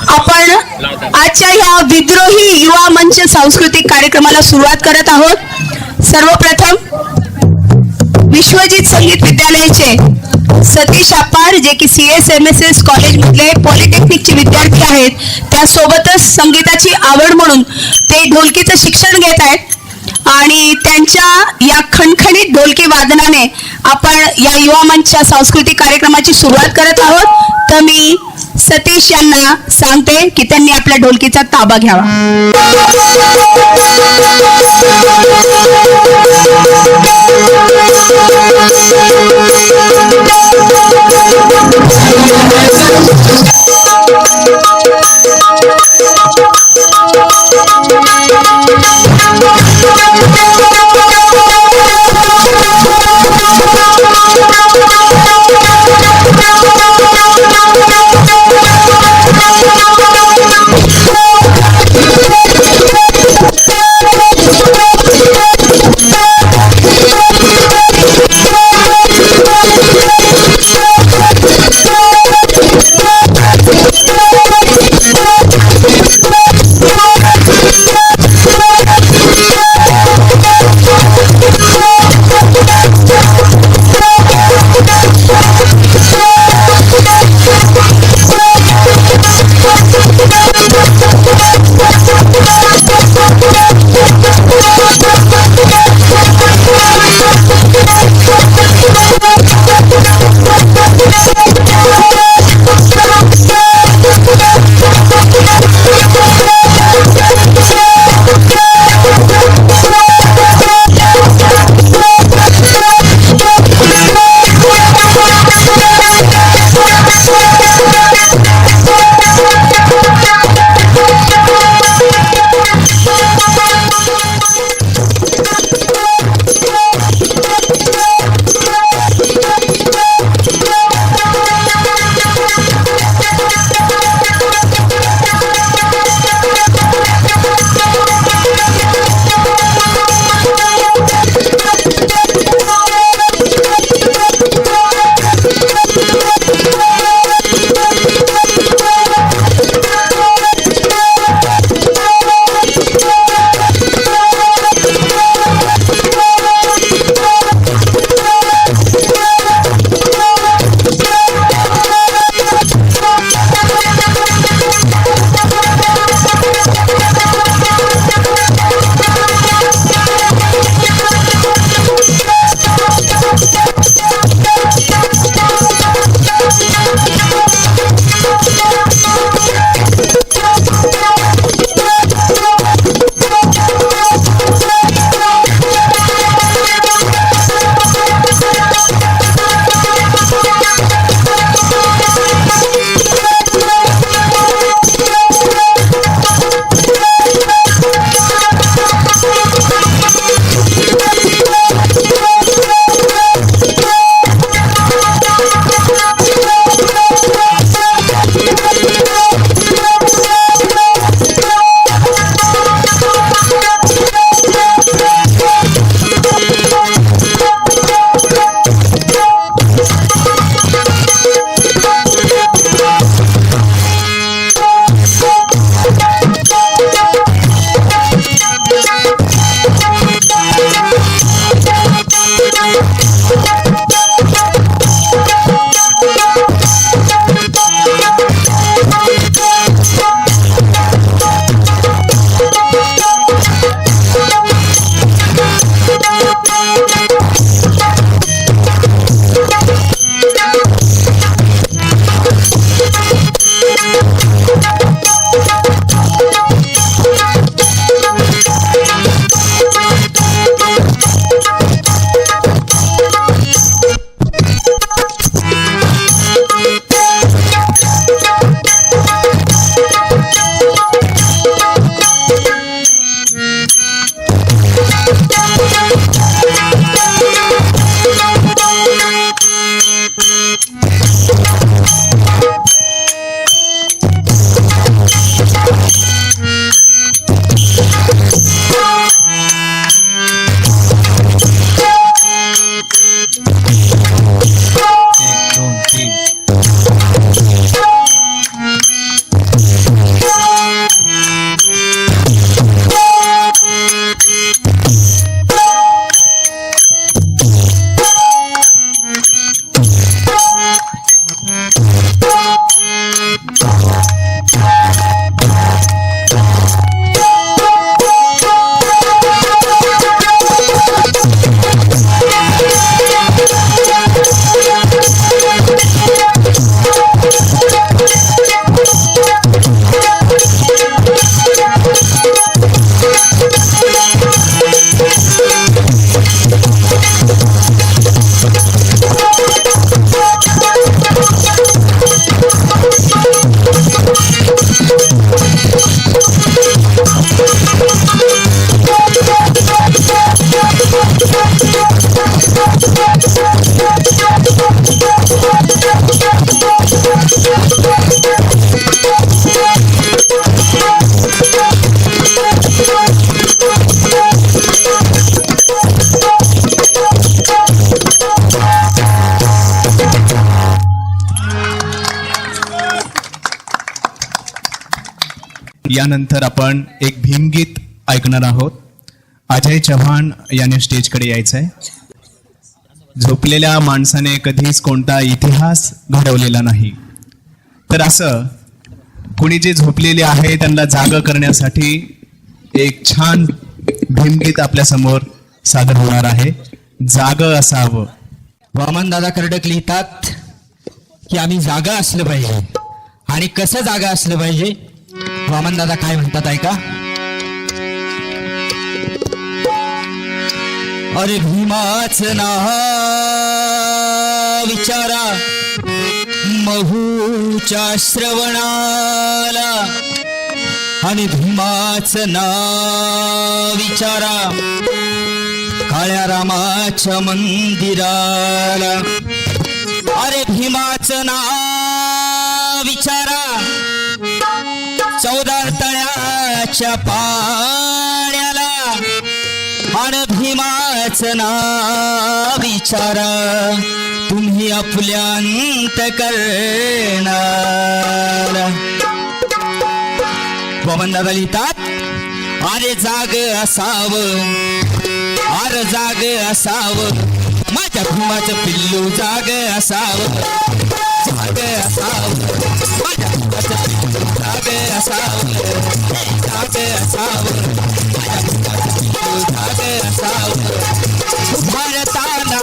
आपण आजच्या ह्या विद्रोही युवा मंच सांस्कृतिक कार्यक्रमाला सुरुवात करत आहोत। सर्वप्रथम विश्वजित संगीत विद्यालयाचे सतीश अप्पार जे की CSMSS कॉलेज मधले पॉलिटेक्निकचे विद्यार्थी आहेत, त्यासोबतच संगीताची आवड म्हणून ते ढोलकीचं शिक्षण घेत आहेत आणि त्यांच्या या खणखणीत ढोलकी वादनाने आपण या युवा मंचच्या सांस्कृतिक कार्यक्रमाची सुरुवात करत आहोत। तर मी सतीश यांना सांगते की त्यांनी आपल्या ढोलकीचा ताबा घ्यावा। यानंतर आपण एक भीमगीत ऐकणार आहोत. अजय चव्हाण याने स्टेजकडे यायचं आहे. झोपलेल्या माणसाने कधीच कोणता इतिहास घडवलेला नाही, तर असं कुणी जे झोपलेले आहे त्यांना जाग करण्यासाठी एक छान भीमगीत आपल्या समोर सादर होणार आहे. जाग असावं. वामनदादा कर्डक लिहितात की आम्ही जागा असलं पाहिजे. आणि कसं जागा असलं पाहिजे वामनदादा काय म्हणतात ऐका. अरे भीमाचं नाव विचारा महूच्या श्रवणाला, आणि भीमाचं नाव विचारा काळ्या रामाच्या मंदिराला. अरे भीमाचं नाव विचारा 14 तळ्याच्या पाण्याला, आणि भीमाचं नाव विचारा तुम्ही आपल्या अंतःकरणाला. वामनदादा लिहितात अरे जाग असावं, अरे जाग असावं माझ्या भीमाचं पिल्लू. जाग असावं, जाग असावं माझ्या भीमाचं पिल्लू. जाग असावं, जाग असावं माझ्या भीमाचं पिल्लू. जाग असावं. भारताना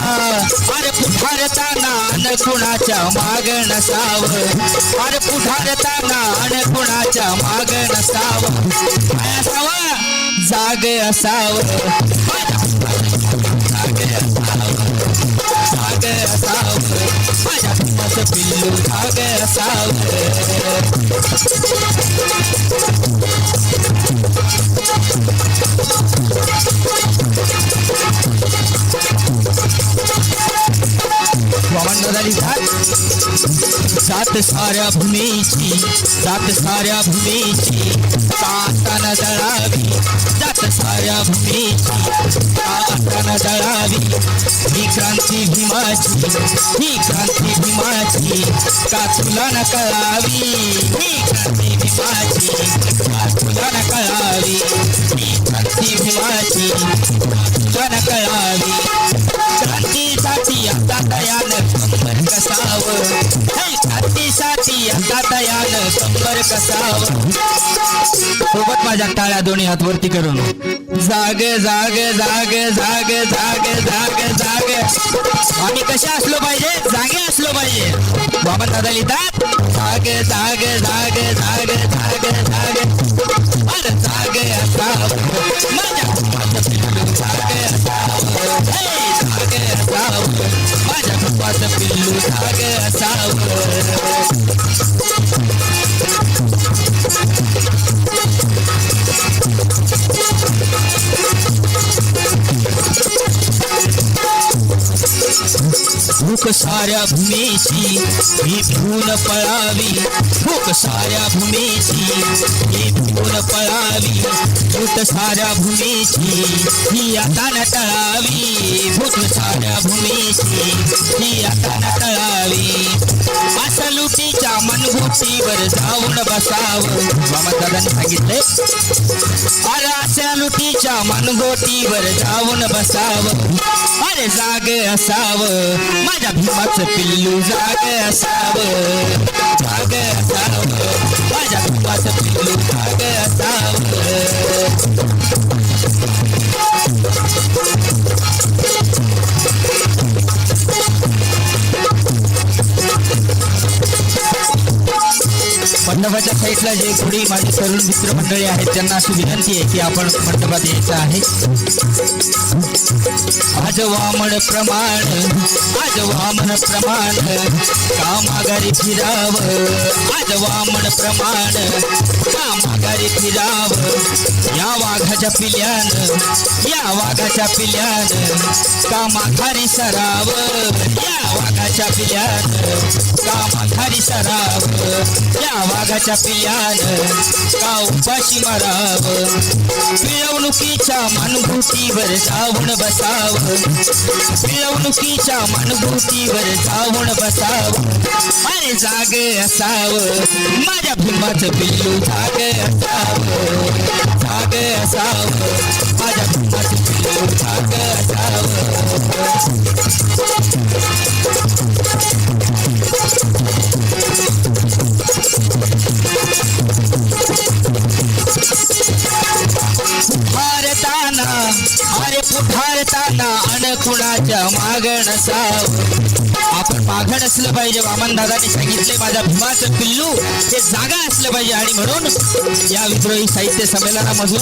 अरे पुढारताना न कुणाच्या माग नसावं. अरे पुढारताना न कुणाच्या माग नसावं. काय असावं? जाग असावं. जाग असावं, जाग असावं माझ्या भीमाचं पिल्लू. जाग असावं. वामनदादा लिहितात जात साऱ्या भूमीची, जात साऱ्या भूमीची कातान दळावी. जात साऱ्या भूमीची कातान दळावी. ही क्रांती भीमाची, ही क्रांती भीमाची का तुला न कळावी. ही क्रांती भीमाची का तुला न कळावी. ही क्रांती भीमाची तुला न कळावी. क्रांतीसाठी आता तयान कंबर कसावं. हे क्रांतीसाठी आता तयान कंबर कसावं. सोबत माझ्या टाळ्या दोन्ही हात वरती करून जाग जाग जाग जाग जाग जाग जाग. आम्ही कशा असलो पाहिजे? जागे असलो पाहिजे. वामनदादा लिहितात जाग जाग जाग जाग जाग जाग. अरे जाग असावं माझ्या भीमाचं पिल्लू. जाग असावं, जाग असावं माझ्या भीमाचं पिल्लू. जाग असावं. भूक साऱ्या भूमीची ही भिवून पळावी. भूक साऱ्या भूमीची ही भिवून पळावी. भूत साऱ्या भूमीची ही आता न टळावी. भूत साऱ्या भूमीची ही आता न टळावी. असं लुटीच्या मनगुटीवर जाऊन बसावं. वामनदादांनी सांगितले अरे अशा लुटीच्या मनगोटीवर जाऊन बसावं. अरे जाग असावं माझ्या भीमाचं पिल्लू. जाग असावं, जाग असावं माझ्या भीमाचं पिल्लू. जाग असावं. मंडपाच्या साईडला जे पुढे माझे तरुण मित्र मंडळी आहेत त्यांना अशी विनंती आहे की आपण मंडपात यायचं आहे. आज वामन प्रमाण, आज वामन प्रमाण का माघारी फिरावं. आज वामन प्रमाण का माघारी फिरावं. या वाघाच्या पिल्यानं, या वाघाच्या पिल्यानं का माघारी सरावं. या वाघाच्या पिल्यानं का माघारी सरावं. या वाघाच्या पिल्यानं का उपाशी मारावं. पिळवणुकीच्या मानभूतीवर जाऊन बसावं. पिळवणुकीच्या मानभूतीवर जाऊन बसावं. अरे हे जाग असावं माझ्या भीमाचं पिल्लू जाग असावं जाग असावं माझ्या भीमाचं पिल्लू जाग असावं भारताना अरे पुढारताना अन कुणाच्या माग नसावं आपण माग नसलं पाहिजे. वामन दादांनी सांगितले माझ्या भीमाचं पिल्लू हे जागा असलं पाहिजे आणि म्हणून या विद्रोही साहित्य संमेलनामधून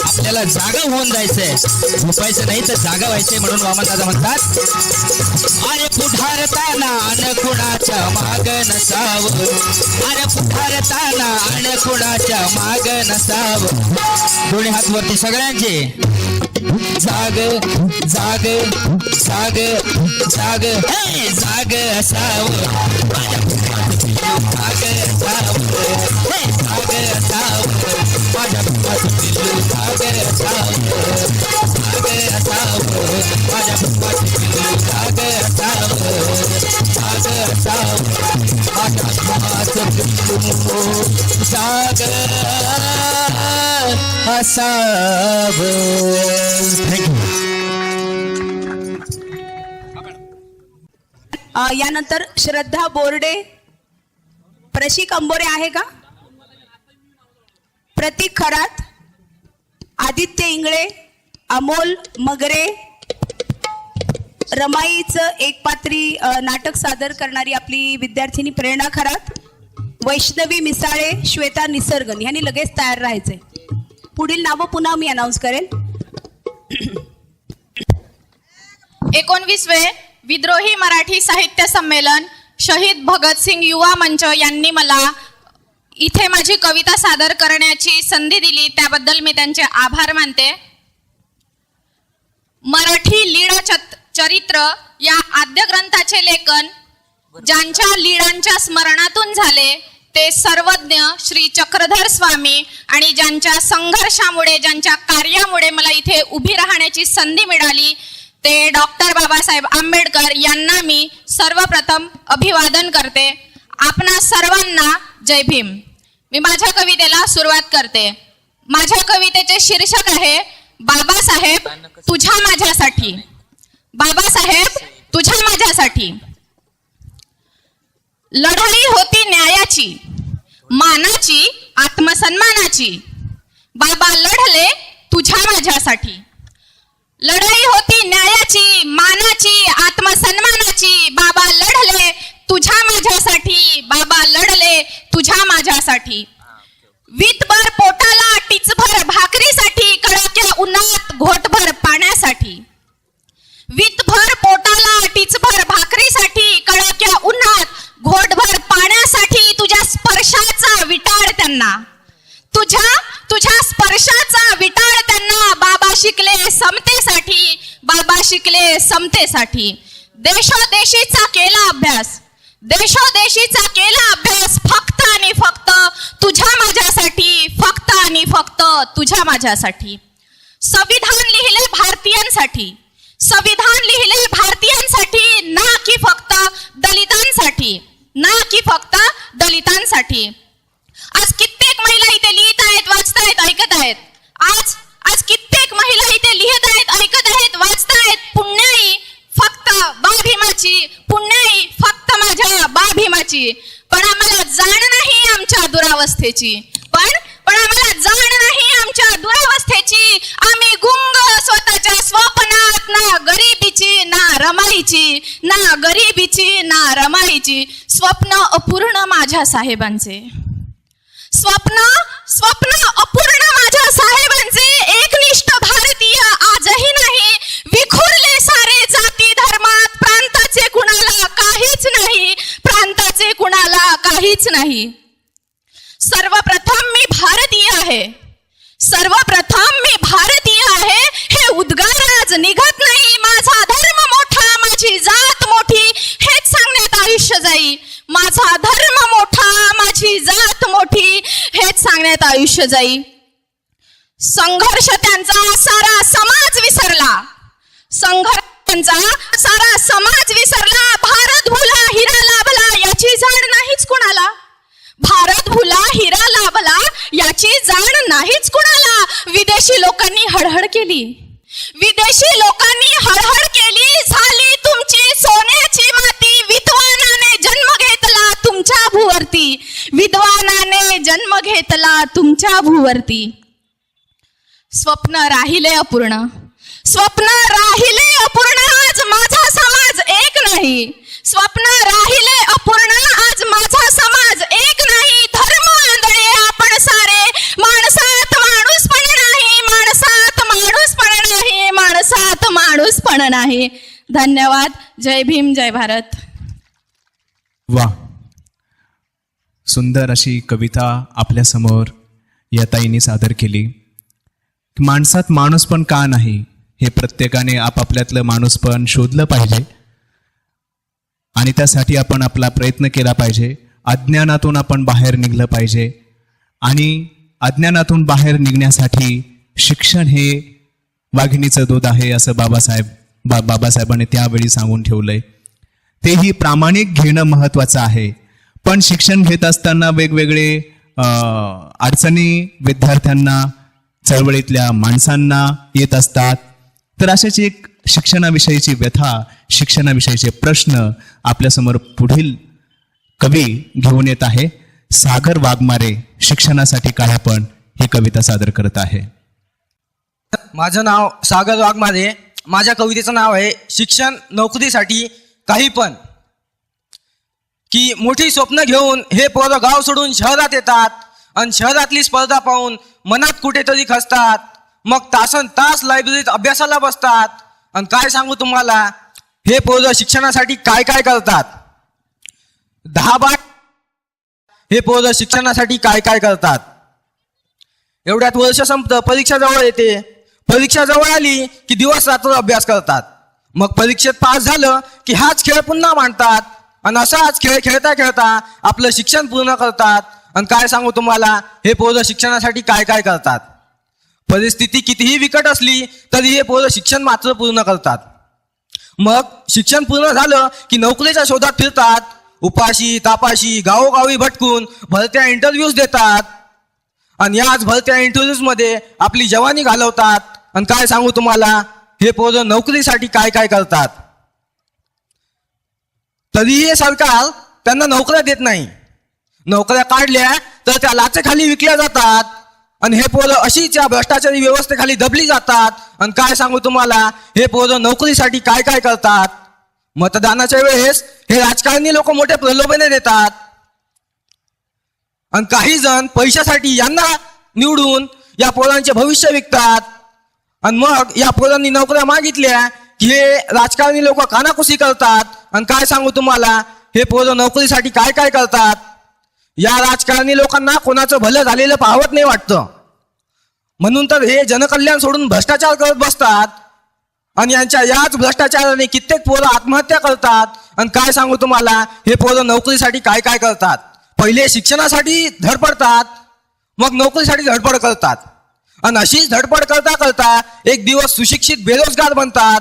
आपल्याला जागा होऊन जायचंय, झोपायचं नाही तर जागा व्हायचंय. म्हणून वामन दादा म्हणतात अरे पुढारताना अन कुणाच्या माग नसावं अरे पुढारताना अन कुणाच्या माग नसावं. दोन्ही हात वरती सगळ्यांचे. जाग जाग जाग जाग हे जाग असावं जाग असावं हे जाग असावं माझ्या भीमाचं पिल्लू जाग असावं जाग असावं माझ्या भीमाचं पिल्लू जाग असावं जाग असावं माझ्या भीमाचं पिल्लू जाग असावं. यानंतर श्रद्धा बोर्डे, प्रशिक अंबोरे आहे का, प्रतीक खरात, आदित्य इंगळे, अमोल मगरे, रमाईचं एक पात्री नाटक सादर करणारी आपली विद्यार्थिनी प्रेरणा खरात, वैष्णवी मिसाळे, श्वेता निसर्गन यांनी लगेच तयार राहायचंय. पुढील नावं पुन्हा मी अनाऊन्स करेन. 19वे विद्रोही मराठी साहित्य संमेलन शहीद भगतसिंग युवा मंच यांनी मला इथे माझी कविता सादर करण्याची संधी दिली, त्याबद्दल मी त्यांचे आभार मानते. मराठी लीळा चरित्र या आद्य ग्रंथाचे लेखन ज्यांच्या लीळांच्या स्मरणातून झाले ते सर्वज्ञ श्री चक्रधर स्वामी आणि ज्यांच्या संघर्षामुळे ज्यांच्या कार्यामुळे मला इथे उभी राहण्याची संधी मिळाली ते डॉक्टर बाबासाहेब आंबेडकर यांना मी सर्वप्रथम अभिवादन करते. आपणा सर्वांना जय भीम. मी माझ्या कवितेला सुरुवात करते. माझ्या कवितेचे शीर्षक आहे बाबासाहेब तुझ्या माझ्यासाठी. बाबासाहेब तुझ्या माझ्यासाठी. लढाई होती न्यायाची, मानाची, आत्मसन्मानाची. बाबा लढले तुझ्या माझ्यासाठी. लढाई होती न्यायाची, मानाची, आत्मसन्मानाची. बाबा लढले तुझ्या माझ्यासाठी. बाबा लढले तुझ्या माझ्यासाठी. वीतभर पोटाला टिचभर भाकरीसाठी, कडाक्या उन्हात घोटभर पाण्यासाठी. वीतभर पोटाला टिचभर भाकरीसाठी, कडाक्या उन्हात घोटभर पाण्यासाठी. तुझ्या स्पर्शाचा विटाळ त्यांना, तुझ्या स्पर्शाचा विटाळ त्यांना. बाबा शिकले समतेसाठी, बाबा शिकले समतेसाठी. देशोदेशीचा केला अभ्यास, देशोदेशीचा केला अभ्यास. फक्त आणि फक्त तुझ्या माझ्यासाठी, फक्त आणि फक्त तुझ्या माझ्यासाठी. संविधान लिहिले भारतीयांसाठी, संविधान लिहिले भारतीयांसाठी, ना की फक्त दलितांसाठी, ना की फक्त दलितांसाठी. आज कित्येक महिला इथे लिहित आहेत, वाचतायत, ऐकत आहेत. आज कित्येक महिला इथे लिहित आहेत, ऐकत आहेत, वाचतायत. पुण्याई फक्त बा भीमाची, पुण्याई फक्त माझ्या बा भीमाची. पण आम्हाला जाण नाही आमच्या दुरावस्थेची, पण आम्हाला जाण नाही आमच्या दुरावस्थेची. आम्ही गुंग स्वतःच्या स्वप्नात, ना गरिबीची ना रमाईची, ना गरिबीची ना रमाईची. स्वप्न अपूर्ण माझ्या साहेबांचे, स्वप्न अपूर्ण माझ्या साहेबांचे. एकनिष्ठ भारतीय आजही नाही, विखुरले सारे जाती धर्मात. प्रांताचे कुणाला काहीच नाही, प्रांताचे कुणाला काहीच नाही. सर्वप्रथम मी भारतीय आहे, सर्वप्रथम मी भारतीय आहे. हे उद्गार आज निघत नाही. माझा धर्म मोठा, माझी जात मोठी, हेच सांगण्यात आयुष्य जाई. माझा धर्म मोठा, माझी जात मोठी, हेच सांगण्यात आयुष्य जाई. संघर्ष त्यांचा सारा समाज विसरला, संघर्ष त्यांचा सारा समाज विसरला. भारत भुला हिरा लाभला याची याची जाण नाहीच कुणाला. भारत भुला हिरा लाभला याची जाण नाहीच कुणाला. विदेशी लोकांनी हळहळ केली, विदेशी लोकांनी हळहळ केली. झाली तुमची सोन्याची माती, विद्वानाने जन्म घेतला तुमच्या भूवरती, विद्वानाने जन्म घेतला तुमच्या भूवरती. स्वप्न राहिले अपूर्ण, स्वप्न राहिले अपूर्ण. आज माझा समाज एक नाही, स्वप्न राहिले अपूर्ण. आज माझा समाज एक नाही. धर्म आंधळे आपण सारे, माणसात माणूसपण नाही, माणसात माणूसपण नाही, माणसात माणूसपण नाही. धन्यवाद. जय भीम, जय भारत. वा, सुंदर अशी कविता आपल्या समोर या ताईंनी सादर केली. माणसात माणूसपण का नाही हे प्रत्येकाने आपापल्यातलं माणूसपण शोधलं पाहिजे आणि त्यासाठी आपण आपला प्रयत्न केला पाहिजे. अज्ञानातून आपण बाहेर निघलं पाहिजे आणि अज्ञानातून बाहेर निघण्यासाठी शिक्षण हे वाघिणीचं दूध आहे असं बाबासाहेबांनी त्यावेळी सांगून ठेवलंय. तेही प्रामाणिक घेणं महत्वाचं आहे. पण शिक्षण घेत असताना वेगवेगळे अडचणी विद्यार्थ्यांना, चळवळीतल्या माणसांना येत असतात. तर अशाच एक शिक्षणाविषयीची व्यथा, शिक्षणाविषयीचे प्रश्न आपल्यासमोर पुढील कवी घेऊन येत आहे. सागर वाघमारे शिक्षणासाठी काय आपण ही कविता सादर करत आहे. माझं नाव सागर वाघमारे. माझ्या कवितेचं नाव आहे शिक्षण नोकरीसाठी काही पण. की मोठी स्वप्न घेऊन हे पोरं गाव सोडून शहरात येतात आणि शहरातली स्पर्धा पाहून मनात कुठेतरी खचतात. मग तासन तास लायब्ररीत अभ्यासाला बसतात. आणि काय सांगू तुम्हाला, हे पोरं शिक्षणासाठी काय काय करतात. 10-12 हे पोरं शिक्षणासाठी काय काय करतात. एवढ्यात वर्ष संपतं, परीक्षा जवळ येते. परीक्षा जवळ आली की दिवस रात्र अभ्यास करतात. मग परीक्षेत पास झालं की हाच खेळ पुन्हा मांडतात आणि असाच खेळ खेळता खेळता आपलं शिक्षण पूर्ण करतात. आणि काय सांगू तुम्हाला, हे पोरं शिक्षणासाठी काय काय करतात. परिस्थिती कितीही बिकट असली तरी हे पोरं शिक्षण मात्र पूर्ण करतात. मग शिक्षण पूर्ण झालं की नोकरीच्या शोधात फिरतात. उपाशी तापाशी गावोगावी भटकून भरत्या इंटरव्ह्यूज देतात आणि याच भरत्या इंटरव्ह्यूजमध्ये आपली जवानी घालवतात. आणि काय सांगू तुम्हाला, हे पोरं नोकरीसाठी काय काय करतात. तरीही सरकार त्यांना नोकऱ्या देत नाही. नोकऱ्या काढल्या तर त्या लाचेखाली विकल्या जातात आणि हे पोरं अशीच या भ्रष्टाचारी व्यवस्थेखाली दबली जातात. आणि काय सांगू तुम्हाला, हे पोरं नोकरीसाठी काय काय करतात. मतदानाच्या वेळेस हे राजकारणी लोक मोठे प्रलोभने देतात आणि काही जण पैशासाठी यांना निवडून या पोरांचे भविष्य विकतात. आणि मग या पोरांनी नोकऱ्या मागितल्या की हे राजकारणी लोक कानाकुसी करतात. आणि काय सांगू तुम्हाला, हे पोरं नोकरीसाठी काय काय करतात. या राजकारणी लोकांना कोणाचं भलं झालेलं पाहवत नाही वाटतं, म्हणून तर हे जनकल्याण सोडून भ्रष्टाचार करत बसतात. आणि यांच्या याच भ्रष्टाचाराने कित्येक पोरं आत्महत्या करतात. आणि काय सांगू तुम्हाला, हे पोरं नोकरीसाठी काय काय करतात. पहिले शिक्षणासाठी धडपडतात, मग नोकरीसाठी धडपड करतात. आणि अशीच धडपड करता करता एक दिवस सुशिक्षित बेरोजगार बनतात.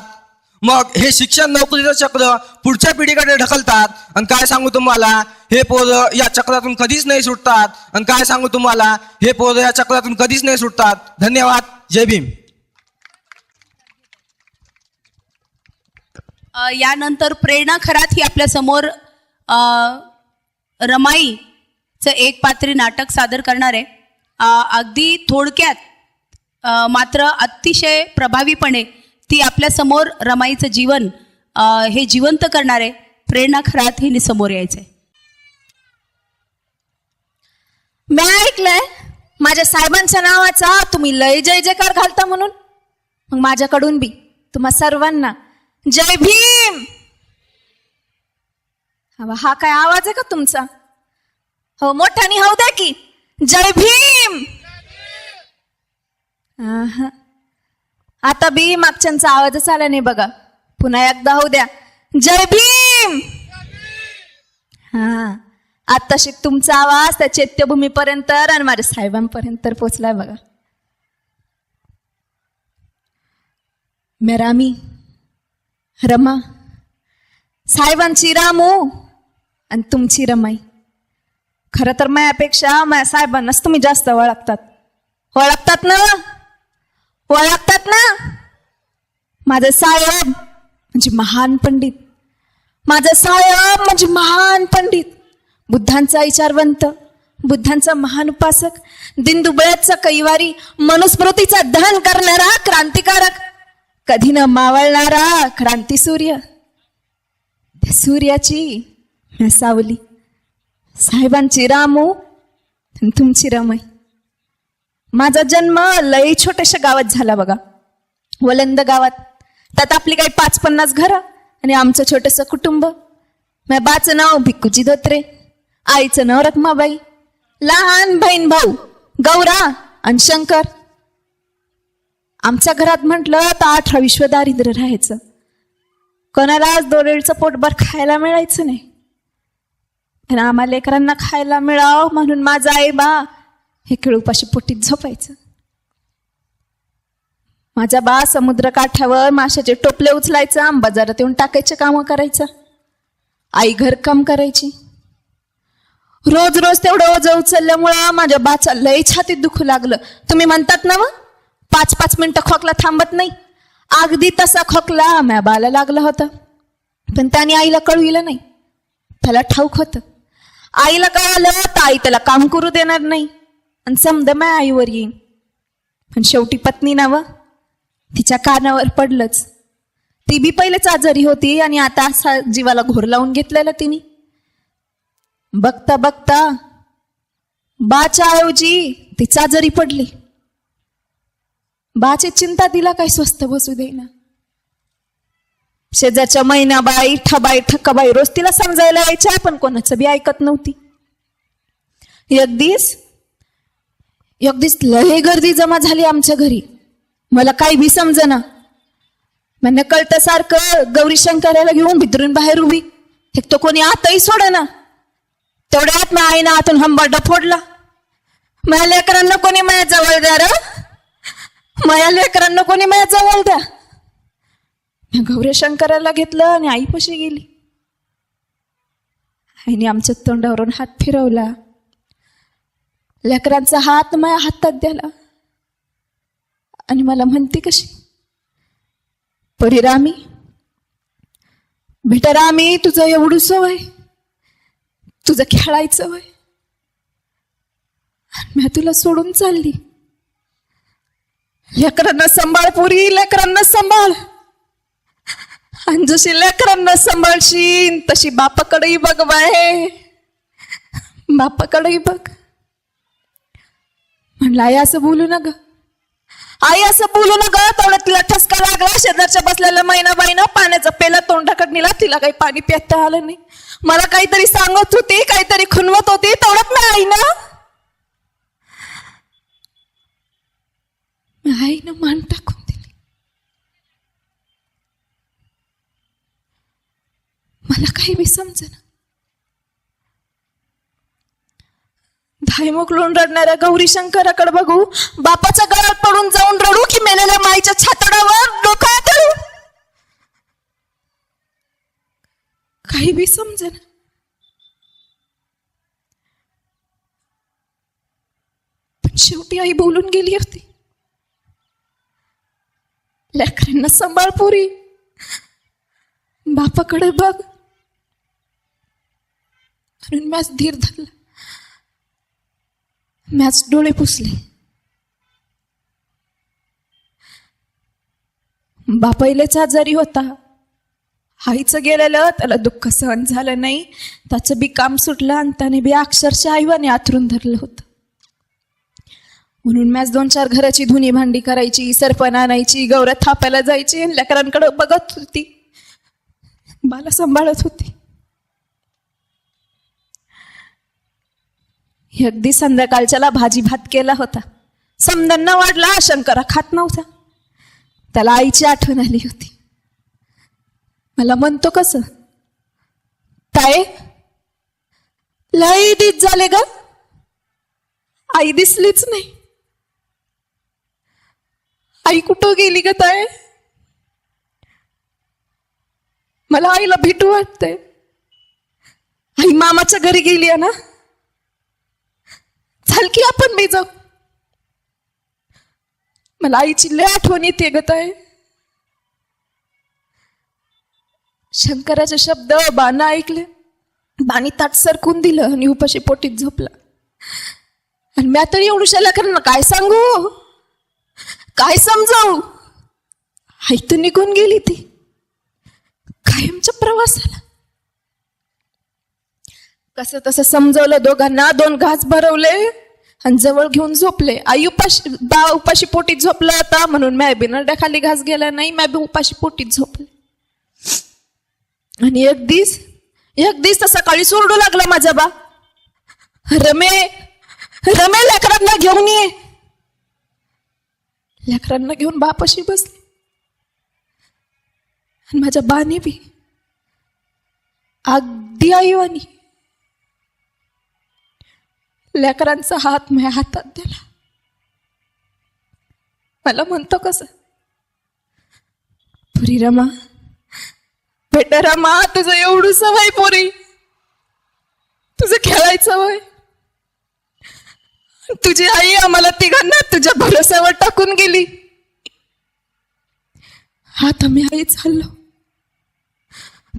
मग हे शिक्षण नोकरीचं चक्र पुढच्या पिढीकडे ढकलतात. आणि काय सांगू तुम्हाला, हे पोरं या चक्रातून कधीच नाही सुटतात. आणि काय सांगू तुम्हाला, हे पोरं या चक्रातून कधीच नाही सुटतात. धन्यवाद. जय भीम. यानंतर प्रेरणा खरात ही आपल्या समोर रमाईचं एक पात्री नाटक सादर करणार आहे. अगदी थोडक्यात मात्र अतिशय प्रभावीपणे ती आपल्या समोर रमाईचं जीवन हे जिवंत करणार आहे. प्रेरणा खरात हिने समोर यायचंय. मी ऐकलंय माझ्या साहेबांच्या नावाचा तुम्ही लय जय जयकार घालता म्हणून. मग माझ्याकडून बी तुम्हा सर्वांना जय भीम. हा काय आवाज आहे का तुमचा? हो, मोठ्याने होऊ द्या की जय भीम. आता बी मागच्यांचा आवाजच आला नाही बघा. पुन्हा एकदा होऊ द्या जय भीम. हा, आता शिक तुमचा आवाज त्या चैत्यभूमीपर्यंत आणि माझ्या साहेबांपर्यंत पोचलाय बघा. मेरामी रमा साहेबांची रामू आणि तुमची रमाई. खरं तर माझ्यापेक्षा माझ्या साहेबांनाच तुम्ही जास्त ओळखतात ना. माझे साहेब म्हणजे महान पंडित, बुद्धांचा विचारवंत, बुद्धांचा महान उपासक, दिनदुबळ्याचा कैवारी, मनुस्मृतीचा दहन करणारा क्रांतिकारक, कधी न मावळणारा क्रांती सूर्य. त्या सूर्याची मी सावली, साहेबांची रामू आणि तुमची रमाई. माझा जन्म लई छोट्याशा गावात झाला बघा, वलंद गावात. त्यात आपली काही 5-50 घरं आणि आमचं छोटंसं कुटुंब. माझ्या बाचं नाव भिक्कूजी धोत्रे, आईचं नाव रखमाबाई, लहान बहीण भाऊ गौरा आणि शंकर. आमच्या घरात म्हटलं तर 18 विश्व दारिद्र्य राहायचं. कोणालाच 2 वेळचं पोटभर खायला मिळायचं नाही. आणि आम्हाला लेकरांना खायला मिळावं म्हणून माझा आई बा हे उपाशी पोटीत झोपायचं. माझा बा समुद्र काठावर माशाचे टोपले उचलायचं, बाजारात येऊन टाकायचे कामं करायचं. आई घरकाम करायची. रोज रोज तेवढं ओझं उचलल्यामुळं माझ्या बाचा लय छातीत दुखू लागलं. तुम्ही म्हणतात ना 5-5 मिनिटं खोकला थांबत नाही, अगदी तसा खोकला माझ्या बाला लागला होता. पण त्याने आईला कळविलं नाही. त्याला ठाऊक होतं आईला कळालं तर आई त्याला काम करू देणार नाही आणि समद माझ्या आईवर येईन. पण शेवटी पत्नी नावं तिच्या कानावर पडलंच. ती बी पहिलेच आजारी होती आणि आता असा जीवाला घोर लावून घेतलेला तिने. बघता बघता बाच्या ऐवजी तीच आजारी पडली. बाची चिंता तिला काही स्वस्त बसू देईना. शेजारच्या मैनाबाई, ठबाई, ठक्काबाई रोज तिला समजायला यायच्या, पण कोणाचं बी ऐकत नव्हती. एक दिवस लय गर्दी जमा झाली आमच्या घरी. मला काही बी समजना. म्हणजे कळतं सारखं गौरी शंकराला घेऊन भितरून बाहेर उभी. एक तो कोणी आतही सोडना. तेवढ्यात मग आईनं आतून हंबारडा फोडला. माझ्या लेकरांना कोणी माझ्या जवळ द्या र, माझ्या लेकरांना कोणी माझ्या जवळ द्या. गौरी शंकराला घेतलं आणि आईपाशी गेली. आईने आमच्या तोंडावरून हात फिरवला. लेकरांचा हात माझ्या हातात द्याला आणि मला म्हणते कशी, परिरामी बेटा रामी, तुझं एवढूस वय, तुझं खेळायचं वय, मी तुला सोडून चालली. लेकरांना सांभाळ पुरी, लेकरांना सांभाळ. आणि जशी लेकरांना सांभाळशील तशी बापाकडेही बघ बाय, बापाकडेही बघ. म्हणलं आई असं बोलू ना ग, आई असं बोलू ना ग. तेवढं तिला ठसका लागला. शेजारच्या बसलेल्या मैनाबाईनं पाण्याचा पेला तोंडाकडे नेला. तिला काही पाणी पिता आलं नाही. मला काहीतरी सांगत होती, काहीतरी खुनवत होती. तेवढ्यात मी आईनं मान टाकून दिली. मला काही बी समजेना. धायमुख लोण रडणाऱ्या गौरी शंकराकडे बघू, बापाच्या गळ्यात पडून जाऊन रडू, की मेलेल्या माईच्या छातडावर डोकं आदळू, काही बी समजेना. पण शेवटी आई बोलून गेली होती, लेकरांना सांभाळ पुरी, बापाकडे बघ. म्हणून मॅच धीर धरला, मॅच डोळे पुसले. बापाईलेच आजारी होता. आईचं गेलेलं त्याला दुःख सहन झालं नाही. त्याचं बी काम सुटलं आणि त्याने बी अक्षरशः आईवाने आथरून धरलं होतं. म्हणून मॅच 2-4 घराची धुनी भांडी करायची, सरपण आणायची, गौऱ्या थापायला जायची, लेकरांकडे बघत होती, बाला सांभाळत होती. अगदी संध्याकाळच्याला भाजी भात केला होता. समदन्न वाढला. शंकरा खात नव्हता. त्याला आईची आठवण आली होती. मला म्हणतो कसं, ताई लई दिस झाले ग, आई दिसलीच नाही. आई कुठं गेली ग ताई? मला आईला भेटू वाटतंय. आई मामाच्या घरी गेली ना, चाल की आपण मी जाऊ. मला आईची लय आठवण येते ग ताई. शंकराचे शब्द बाणा ऐकले, बाणी ताट सरकून दिलं आणि उपाशी पोटीत झोपला. आणि मी आता एवढ्या लेकरांना काय सांगू, काय समजावू. आई तर निघून गेली ती कायमच्या प्रवासाला. कसं तसं समजवलं दोघांना, 2 घास भरवले आणि जवळ घेऊन झोपले. आई उपाशी पोटीत झोपला होता म्हणून मॅ बी नरड्याखाली घास गेला नाही, मॅ बी उपाशी पोटीत झोपले. आणि एक दिस तर सकाळी सोरडू लागला माझा बा, रमे लेकरांना घेऊन ये. लेकरांना घेऊन बापाशी बसले. आणि माझ्या बाने बी अगदी आईवानी लेकरांचा हात माझ्या हातात दिला. मला म्हणतो कसं, पुरी रमा, बेटा रमा, तुझं एवढं सवय पोरी, तुझं खेळायचं वय. तुझी आई आम्हाला तिघांना तुझ्या भरोश्यावर टाकून गेली. आता मी आई चाललो.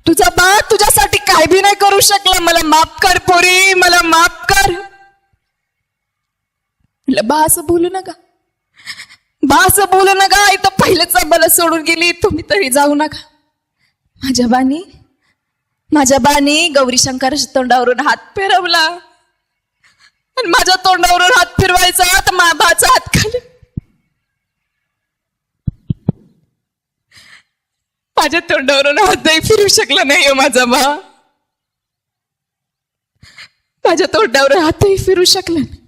तुझा बा तुझ्यासाठी काय बी नाही करू शकला. मला माफ कर पोरी, मला माफ कर. बा असं बोलू नका, बा असं बोलू नका. आई तर पहिलेच मला सोडून गेली, तुम्ही तरी जाऊ नका. माझ्या बानी गौरी शंकराच्या तोंडावरून हात फिरवला आणि माझ्या तोंडावरून हात फिरवायचा तर बाचा हात खाली. माझ्या तोंडावरून हातही फिरू शकला नाही माझा बा. माझ्या तोंडावर हातही फिरू शकला नाही.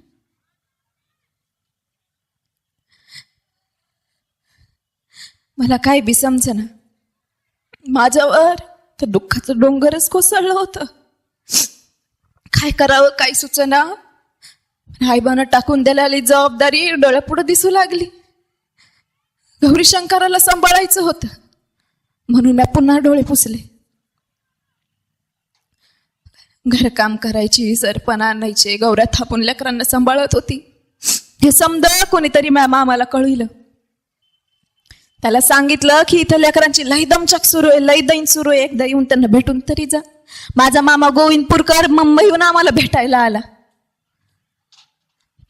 मला काय बी समजेना. माझ्यावर तर दुःखाचं डोंगरच कोसळलं होतं. काय करावं काय सुचना. आईबानं टाकून दिलेली जबाबदारी डोळ्यापुढे दिसू लागली. गौरी शंकराला सांभाळायचं होतं म्हणून मी पुन्हा डोळे पुसले. घरकाम करायची, सरपण आणायचे, गौऱ्या थापून लेकरांना सांभाळत होती. हे समजा कोणीतरी मामाला कळलं. त्याला सांगितलं की इथं लेकरांची लई दमछाक सुरू आहे, लई दैन सुरू आहे, एकदा येऊन त्यांना भेटून तरी जा. माझा मामा गोविंदपूरकर मुंबईहून आम्हाला भेटायला आला.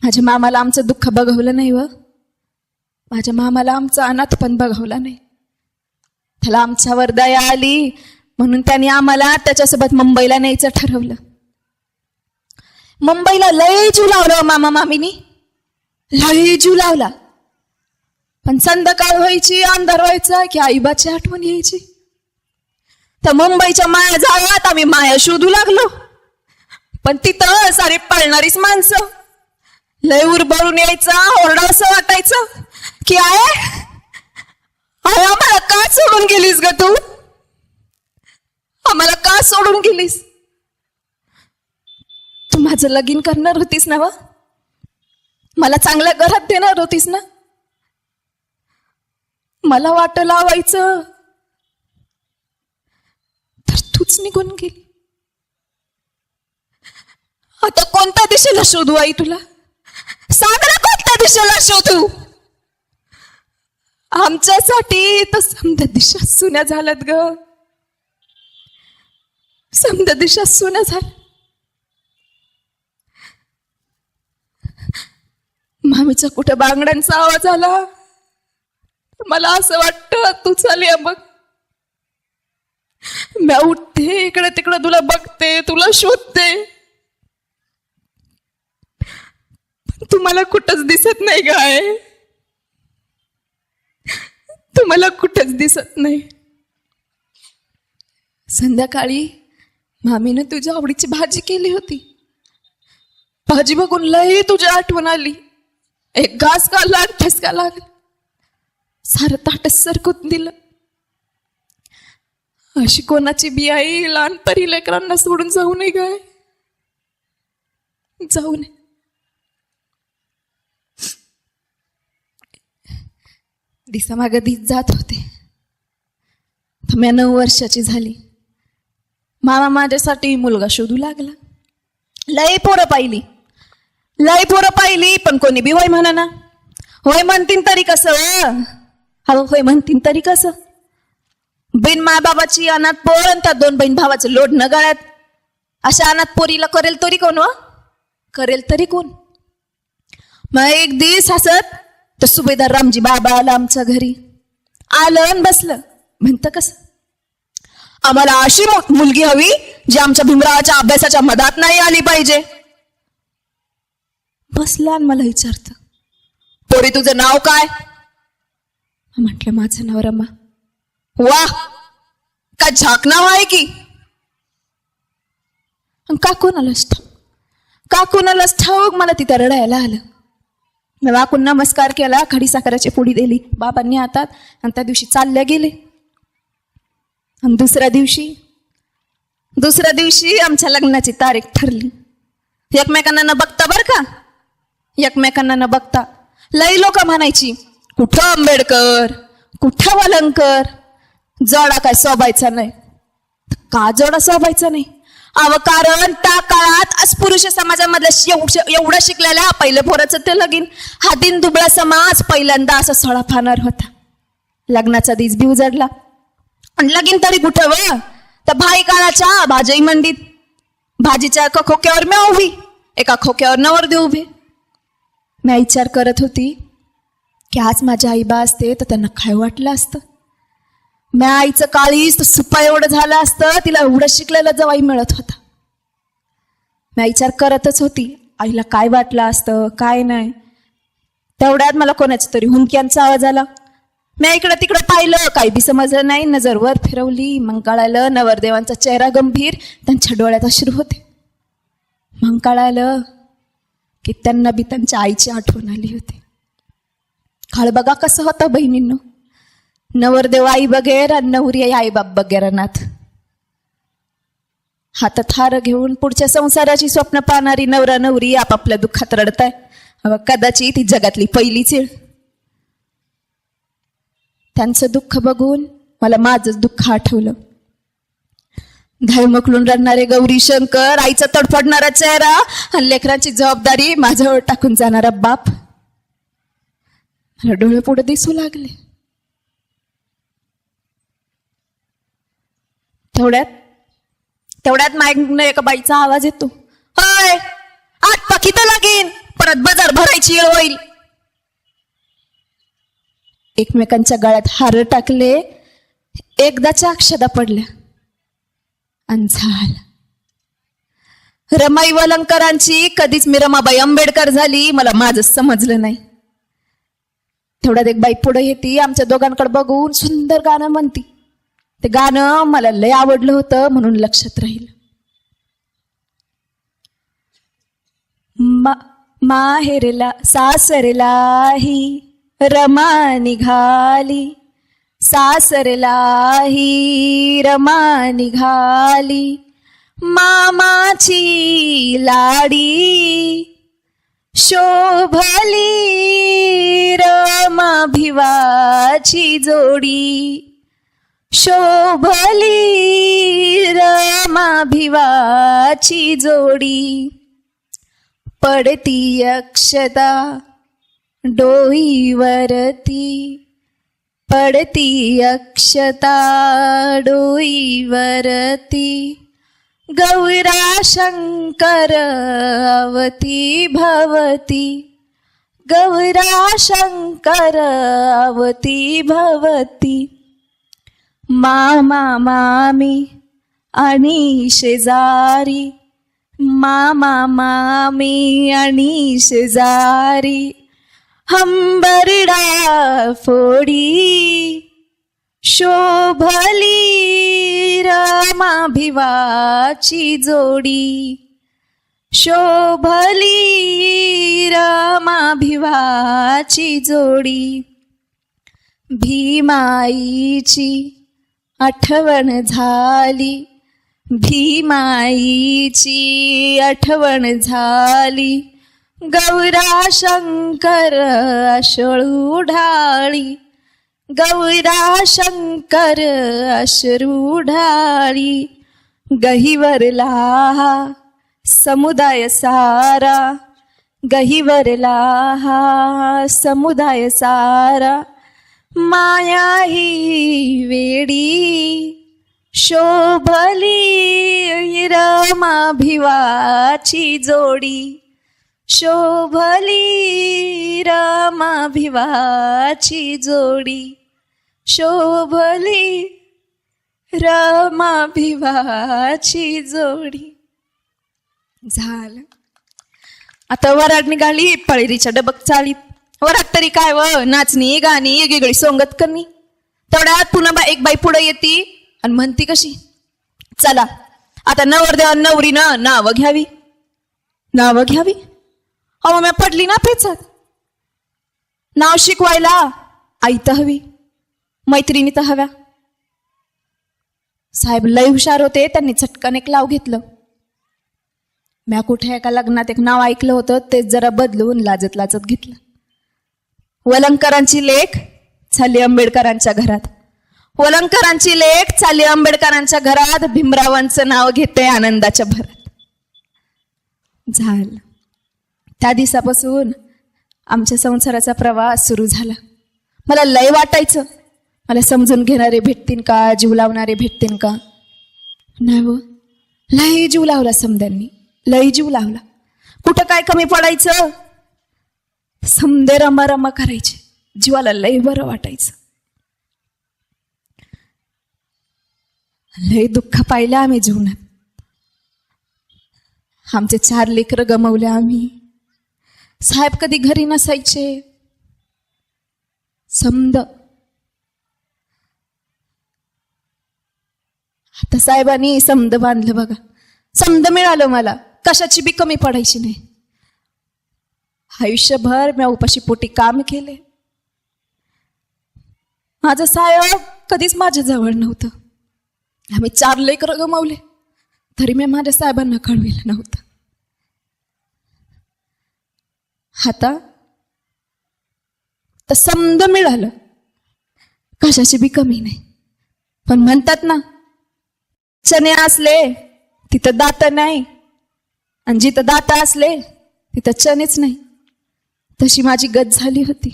माझ्या मामाला आमचं दुःख बघवलं नाही व माझ्या मामाला आमचा अनाथ पण बघवला नाही. त्याला आमच्यावर दया आली म्हणून त्याने आम्हाला त्याच्यासोबत मुंबईला न्यायचं ठरवलं. मुंबईला लय जीव लावला मामा मामीनी, लय जीव लावला. पण संध्याकाळ व्हायची, अंधार व्हायचा की आईबाची आठवण यायची. तर मुंबईच्या माया जागात आम्ही माया शोधू लागलो. पण तिथं सारे पळणारीच माणसं. लय उरबरून यायचा, ओरडा असं वाटायचं की आय आम्हाला का सोडून गेलीस ग तू, आम्हाला का सोडून गेलीस. तू माझं लगीन करणार होतीस ना व, मला चांगल्या घरात देणार होतीस ना. मला वाट लावायचं तर तूच निघून गेली. आता कोणत्या दिशेला शोधू आई तुला, सांग ना कोणत्या दिशेला शोधू. आमच्यासाठी तर समद्या दिशा सुन्या झाल्यात ग, समद्या दिशा सुन्या झाल्या. मामीचा कुठं बांगड्यांचा आवाज आला. मला असं वाटतं तू चाली बघ. मी उठते इकडे तिकडे, तुला बघते, तुला शोधते, तू मला कुठंच दिसत नाही गाय, तू मला कुठंच दिसत नाही. संध्याकाळी मामीनं तुझ्या आवडीची भाजी केली होती. भाजी बघून लई तुझी आठवण आली. एक घास खाल्ला, ठसका लागला, सारं ताटच सरकून दिलं. अशी कोणाची बी आई लहानपणी लेकरांना सोडून जाऊ नये गाय, जाऊ नये. दिसामागे दिस जात होते. मी 9 वर्षाची झाली. मामा माझ्यासाठी मुलगा शोधू लागला. लय पोरं पाहिली पण कोणी बी होय म्हणा ना. होय म्हणतीन तरी कसं? होय म्हणतीन तरी कसं? बिन माय बाबाची अनाथ पोर आणि त्या 2 बहीण भावाचं लोढणं गळ्यात. अशा अनाथ पोरीला करेल तरी कोण? करेल तरी कोण? मग एक दिवस हसत तर सुभेदार रामजी बाबा आला आमच्या घरी. आलं आणि बसलं. म्हणतं कसं? आम्हाला अशी मुलगी हवी जी आमच्या भीमरावाच्या अभ्यासाच्या मधात नाही आली पाहिजे. बसला आणि मला विचारतं, पोरी तुझं नाव काय? म्हटलं माझं नाव रमा. वा, काय झाक नाव आहे की? का कोणालाच ठाऊक मला तिथं रडायला आलं. मी वाकून नमस्कार केला, खडी साखराची पुडी दिली बाबांनी हातात आणि त्या दिवशी चालल्या गेले. आणि दुसऱ्या दिवशी आमच्या लग्नाची तारीख ठरली. एकमेकांना न बघता बर का, एकमेकांना न बघता. लई लोक म्हणायची, कुठं आंबेडकर, कुठं वलंकर, जोडा काय सोबायचा नाही. का जोडा सोबायचा नाही? कारण त्या काळात अस्पृश्य समाजामधल्या एवढं शिकलेल्या पहिलं पोराचं ते लगीन. हा दिन दुबळा समाज पहिल्यांदा असा सोळा फाणार होता. लग्नाचा दिस बी उजडला आणि लगीन तरी कुठं व? तर भाई काळाच्या भाजी मंडीत भाजीच्या एका खोक्यावर मी उभी, एका खोक्यावर नवरदेव उभे. मी विचार करत होती की आज माझ्या आईबा असते तर त्यांना काय वाटलं असतं. मी आईचं काळीच तर सुपा एवढं झालं असतं, तिला एवढं शिकलेलं जवाई मिळत होता. मी विचार करतच होती आईला काय वाटलं असतं काय नाही. तेवढ्यात मला कोणाच्या तरी हुंक्यांचा आवाज आला. मी इकडं तिकडं पाहिलं, काही बी समजलं नाही. नजर वर फिरवली, मग कळालं नवरदेवांचा चेहरा गंभीर, त्यांच्या डोळ्यात अश्रू होते. मग कळालं की त्यांना बी त्यांच्या आईची आठवण आली होती. काळ बघा कसं होतं बहिणींनो. नवरदेव आई बगैर आणि नवरी आई बाप बगैर अनाथ. हातात हार घेऊन पुढच्या संसाराची स्वप्न पाहणारी नवरा नवरी आपापल्या दुःखात रडताय. कदाचित ती जगातली पहिली चीळ. त्यांचं दुःख बघून मला माझंच दुःख आठवलं. धर्मकलून रडणारे गौरी शंकर, आईचा तडफडणारा चेहरा आणि लेकरांची जबाबदारी माझ्यावर टाकून जाणारा बाप. मला डोळे पुढे दिसू लागले. तेवढ्यात मागनं एका बाईचा आवाज येतो, होय आठ पाकिट लागेल, परत बाजार भरायची वेळ होईल. एकमेकांच्या गळ्यात हार टाकले, एकदाच्या अक्षदा पडल्या आणि झालं. रमाई वलंकरांची कधीच मी रमाबाई आंबेडकर झाली मला माझंच समजलं नाही. तेवढ्यात एक बाई पुढे येते, आमच्या दोघांकडे बघून सुंदर गाणं म्हणती. ते गाणं मला लय आवडलं होतं म्हणून लक्षात राहील. माहेरला सासरलाही रमा निघाली, सासरलाही रमा निघाली, मामाची लाडी शोभली रमा भिवाची जोडी, शोभली रमा भिवाची जोडी. पडती अक्षता डोईवरती, पडती अक्षता डोईवरती, गौरा शंकर अवती भवती, गौरा शंकर अवती भवती. मामा मामी आणि शेजारी, मामा मामी आणि शेजारी, हंबरडा फोडी शोभली रमा भिवाची जोडी, शोभली रमा भिवाची जोडी. भीमाईची आठवण झाली, भीमाईची आठवण झाली, गौरा शंकर अश्रू ढाळी, गौरा शंकर अश्रू ढाळी, गहिवरला समुदाय सारा, गहिवरला समुदाय सारा, माया ही वेडी शोभली रमाभिवाची जोडी, शोभली रमाभिवाची जोडी, शोभली रमाभिवाची जोडी. झालं. आता वराड निघाली पळीरीच्या डबक चाळीत. वरात तरी काय व नाचणी गाणी वेगवेगळी सोंगत करणी. तेवढ्यात पुन्हा एक बाई पुढे येते आणि म्हणती कशी, चला आता नवरदेवा नवरीनं नावं घ्यावी. नावं घ्यावी? अहो मी पडली ना पेचात. नाव शिकवायला आई तर हवी, मैत्रिणी तर हव्या. साहेब लय हुशार होते, त्यांनी चटकन एक नाव घेतलं. म्या कुठे एका लग्नात एक नाव ऐकलं होतं, तेच जरा बदलून लाजत लाजत घेतलं. वलंगकरांची लेक चालली आंबेडकरांच्या घरात. वलंगकरांची लेक चालली आंबेडकरांच्या घरात. भीमरावांचं नाव घेते आनंदाच्या भरात. झालं. त्या दिवसापासून आमच्या संसाराचा प्रवास सुरू झाला. मला लय वाटायचं, मला समजून घेणारे भेटतील का, जीव लावणारे भेटतील का. नाही व, लय जीव लावला समद्यांनी, लय जीव लावला. कुठं काय कमी पडायचं, समदे रमा रमा करायचे. जीवाला लय बरं वाटायचं. लय दुःख पाहिलं आम्ही जीवनात. आमचे 4 लेकरं गमावले आम्ही. साहेब कधी घरी नसायचे. समद आता साहेबांनी समद बांधलं बघा. समद मिळालं मला, कशाची बी कमी पडायची नाही. आयुष्यभर मी उपाशी पोटी काम केले. माझं साहेब कधीच माझ्या जवळ नव्हतं. आम्ही 4 लेकरं गमावले, तरी मी माझ्या साहेबांना कळविलं नव्हतं. आता तर समद मिळालं, कशाची बी कमी नाही. पण म्हणतात ना, चणे असले तिथं दात नाही, आणि जिथं दात असले तिथं चणेच नाही. तशी माझी गत झाली होती.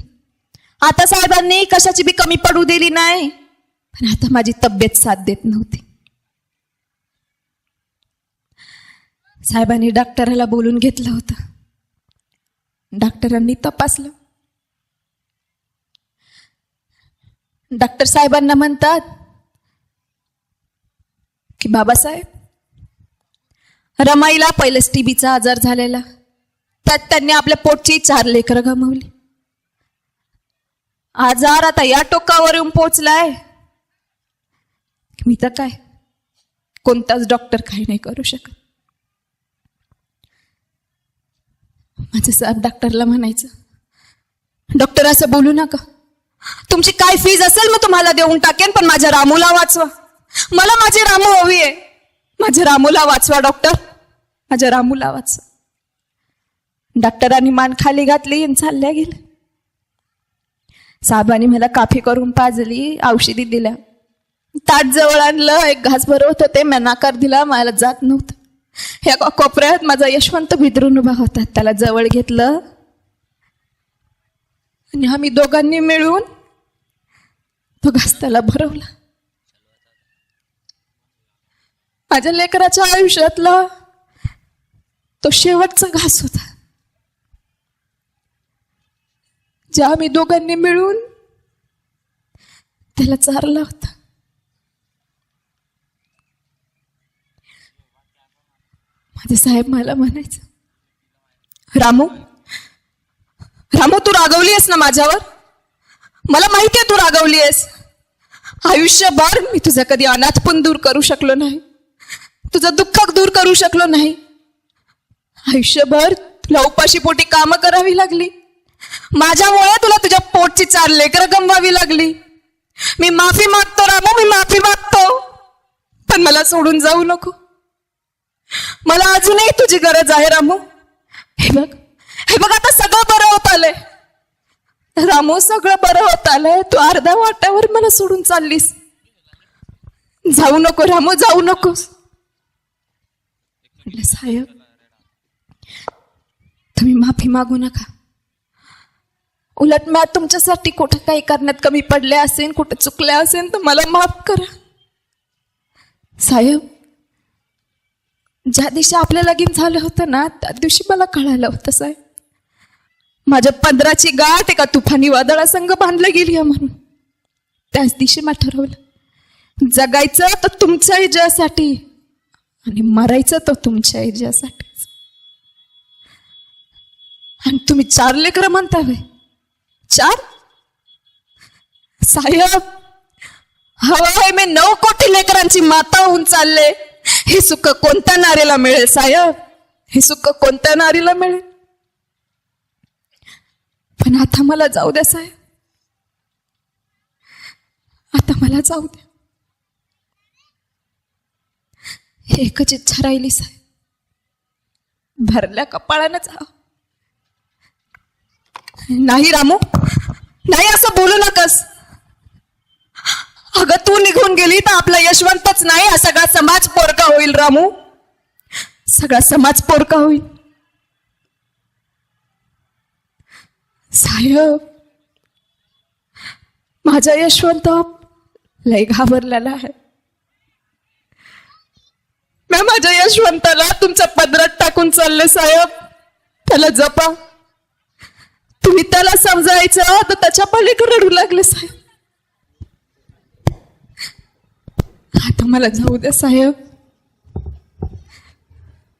आता साहेबांनी कशाची बी कमी पडू दिली नाही, पण आता माझी तब्येत साथ देत नव्हती. साहेबांनी डॉक्टराला बोलून घेतलं होतं. डॉक्टरांनी तपासलं. डॉक्टर साहेबांना म्हणतात की बाबासाहेब, रमाईला पहिलेच टीबीचा आजार झालेला, त्यात त्यांनी आपल्या पोटची 4 लेकरं गमावली. आजार आता या टोकावर येऊन पोचलाय, मी तर काय, कोणताच डॉक्टर काही नाही करू शकत. माझं साहेब डॉक्टरला म्हणायचं, डॉक्टर असं बोलू नका, तुमची काय फीज असेल मी तुम्हाला देऊन टाकेन, पण माझ्या रामूला वाचवा. मला माझी रामू हवी आहे. माझ्या रामूला वाचवा डॉक्टर, माझ्या रामूला वाचवा. डॉक्टरांनी मान खाली घातली आणि चालल्या गेल्या. साहेबांनी मला काफी करून पाजली, औषधी दिल्या. ताट जवळ आणलं, एक घास भरवत होते, मी नाकार दिला, मला जात नव्हतं. ह्या कोपऱ्यात माझा यशवंत भिद्रून उभा होता. त्याला जवळ घेतलं आणि आम्ही दोघांनी मिळून तो घास त्याला भरवला. माझ्या लेकराच्या आयुष्यातला तो शेवटचा घास होता, जे आम्ही दोघांनी मिळून त्याला चारला होता. माझे साहेब मला म्हणायचं, रामू, रामू तू रागवली आहेस ना माझ्यावर, मला माहिती आहे तू रागवली आहेस. आयुष्यभर मी तुझा कधी अनाथपण दूर करू शकलो नाही, तुझं दुःख दूर करू शकलो नाही. आयुष्यभर तुला उपाशी पोटी कामं करावी लागली, माझ्यामुळे तुला तुझ्या पोटची 4 लेकरं गमवावी लागली. मी माफी मागतो रामू, मी माफी मागतो, पण मला सोडून जाऊ नको. मला अजूनही तुझी गरज आहे रामू. हे बघ आता सगळं बरं होत आलंय रामू, सगळं बरं होत आलंय. तू अर्ध्या वाट्यावर मला सोडून चाललीस. जाऊ नको रामू, जाऊ नकोस. म्हटलं साहेब तुम्ही माफी मागू नका, उलट मी तुमच्यासाठी कुठं काही करण्यात कमी पडले असेल, कुठं चुकले असेल तर मला माफ करा. साहेब ज्या दिवशी आपलं लगीन झालं होतं ना त्या दिवशी मला कळालं होतं साहेब, माझ्या पदराची गाठ एका तुफानी वादळासंग बांधली गेली आहे म्हणून. त्याच दिवशी मला ठरवलं जगायचं तर तुमच्या इजासाठी आणि मरायचं तर तुमच्या इजासाठी. आणि तुम्ही 4 लेकरं म्हणता व्हय? 4? साहेब हवा आहे मी 9 कोटी लेकरांची माता होऊन चालले. हे सुख कोणत्या नारीला मिळेल साहेब? हे सुख कोणत्या नारीला मिळेल? पण आता मला जाऊ द्या साहेब, आता मला जाऊ द्या. एकच इच्छा राहिली साहेब, भरल्या कपाळानं जावं. नाही रामू नाही असं बोलू नकस. अगं तू निघून गेली तर आपला यशवंतच नाही हा सगळा समाज पोरका होईल रामू, सगळा समाज पोरका होईल. साहेब माझा यशवंत लय घाबरलेला आहे. मी माझ्या यशवंताला तुमच्या पदरात टाकून चालले साहेब. त्याला जपा. तुम्ही त्याला समजायचं तर त्याच्या पलीकडे रडू लागले साहेब. आता मला जाऊ द्या साहेब,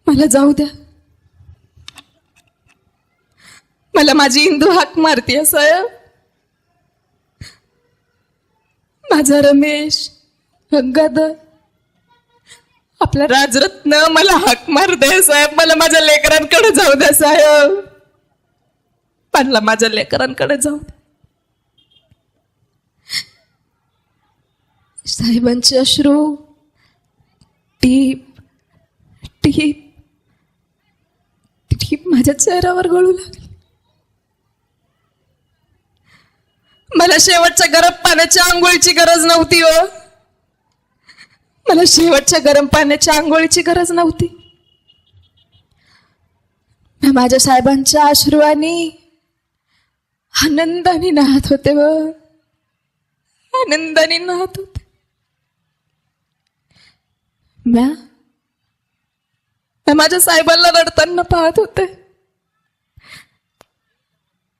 मला जाऊ द्या. मला माझी इंदू हाक मारतीये साहेब. माझा रमेश गंगाधर आपला राजरत्न मला हाक मार दे साहेब. मला माझ्या लेकरांकडे जाऊ द्या साहेब, मला माझ्या लेकरांकडे जाऊ द्या. साहेबांचे अश्रू टीप टीप टीप माझ्या चेहऱ्यावर गळू लागले. मला शेवटच्या गरम पाण्याच्या आंघोळीची गरज नव्हती हो. मला शेवटच्या गरम पाण्याच्या आंघोळीची गरज नव्हती. मी माझ्या साहेबांच्या अश्रुआनी आनंदाने नाहत होते व आनंदाने नाहत होते. मी माझ्या साहेबांना रडताना पाहत होते.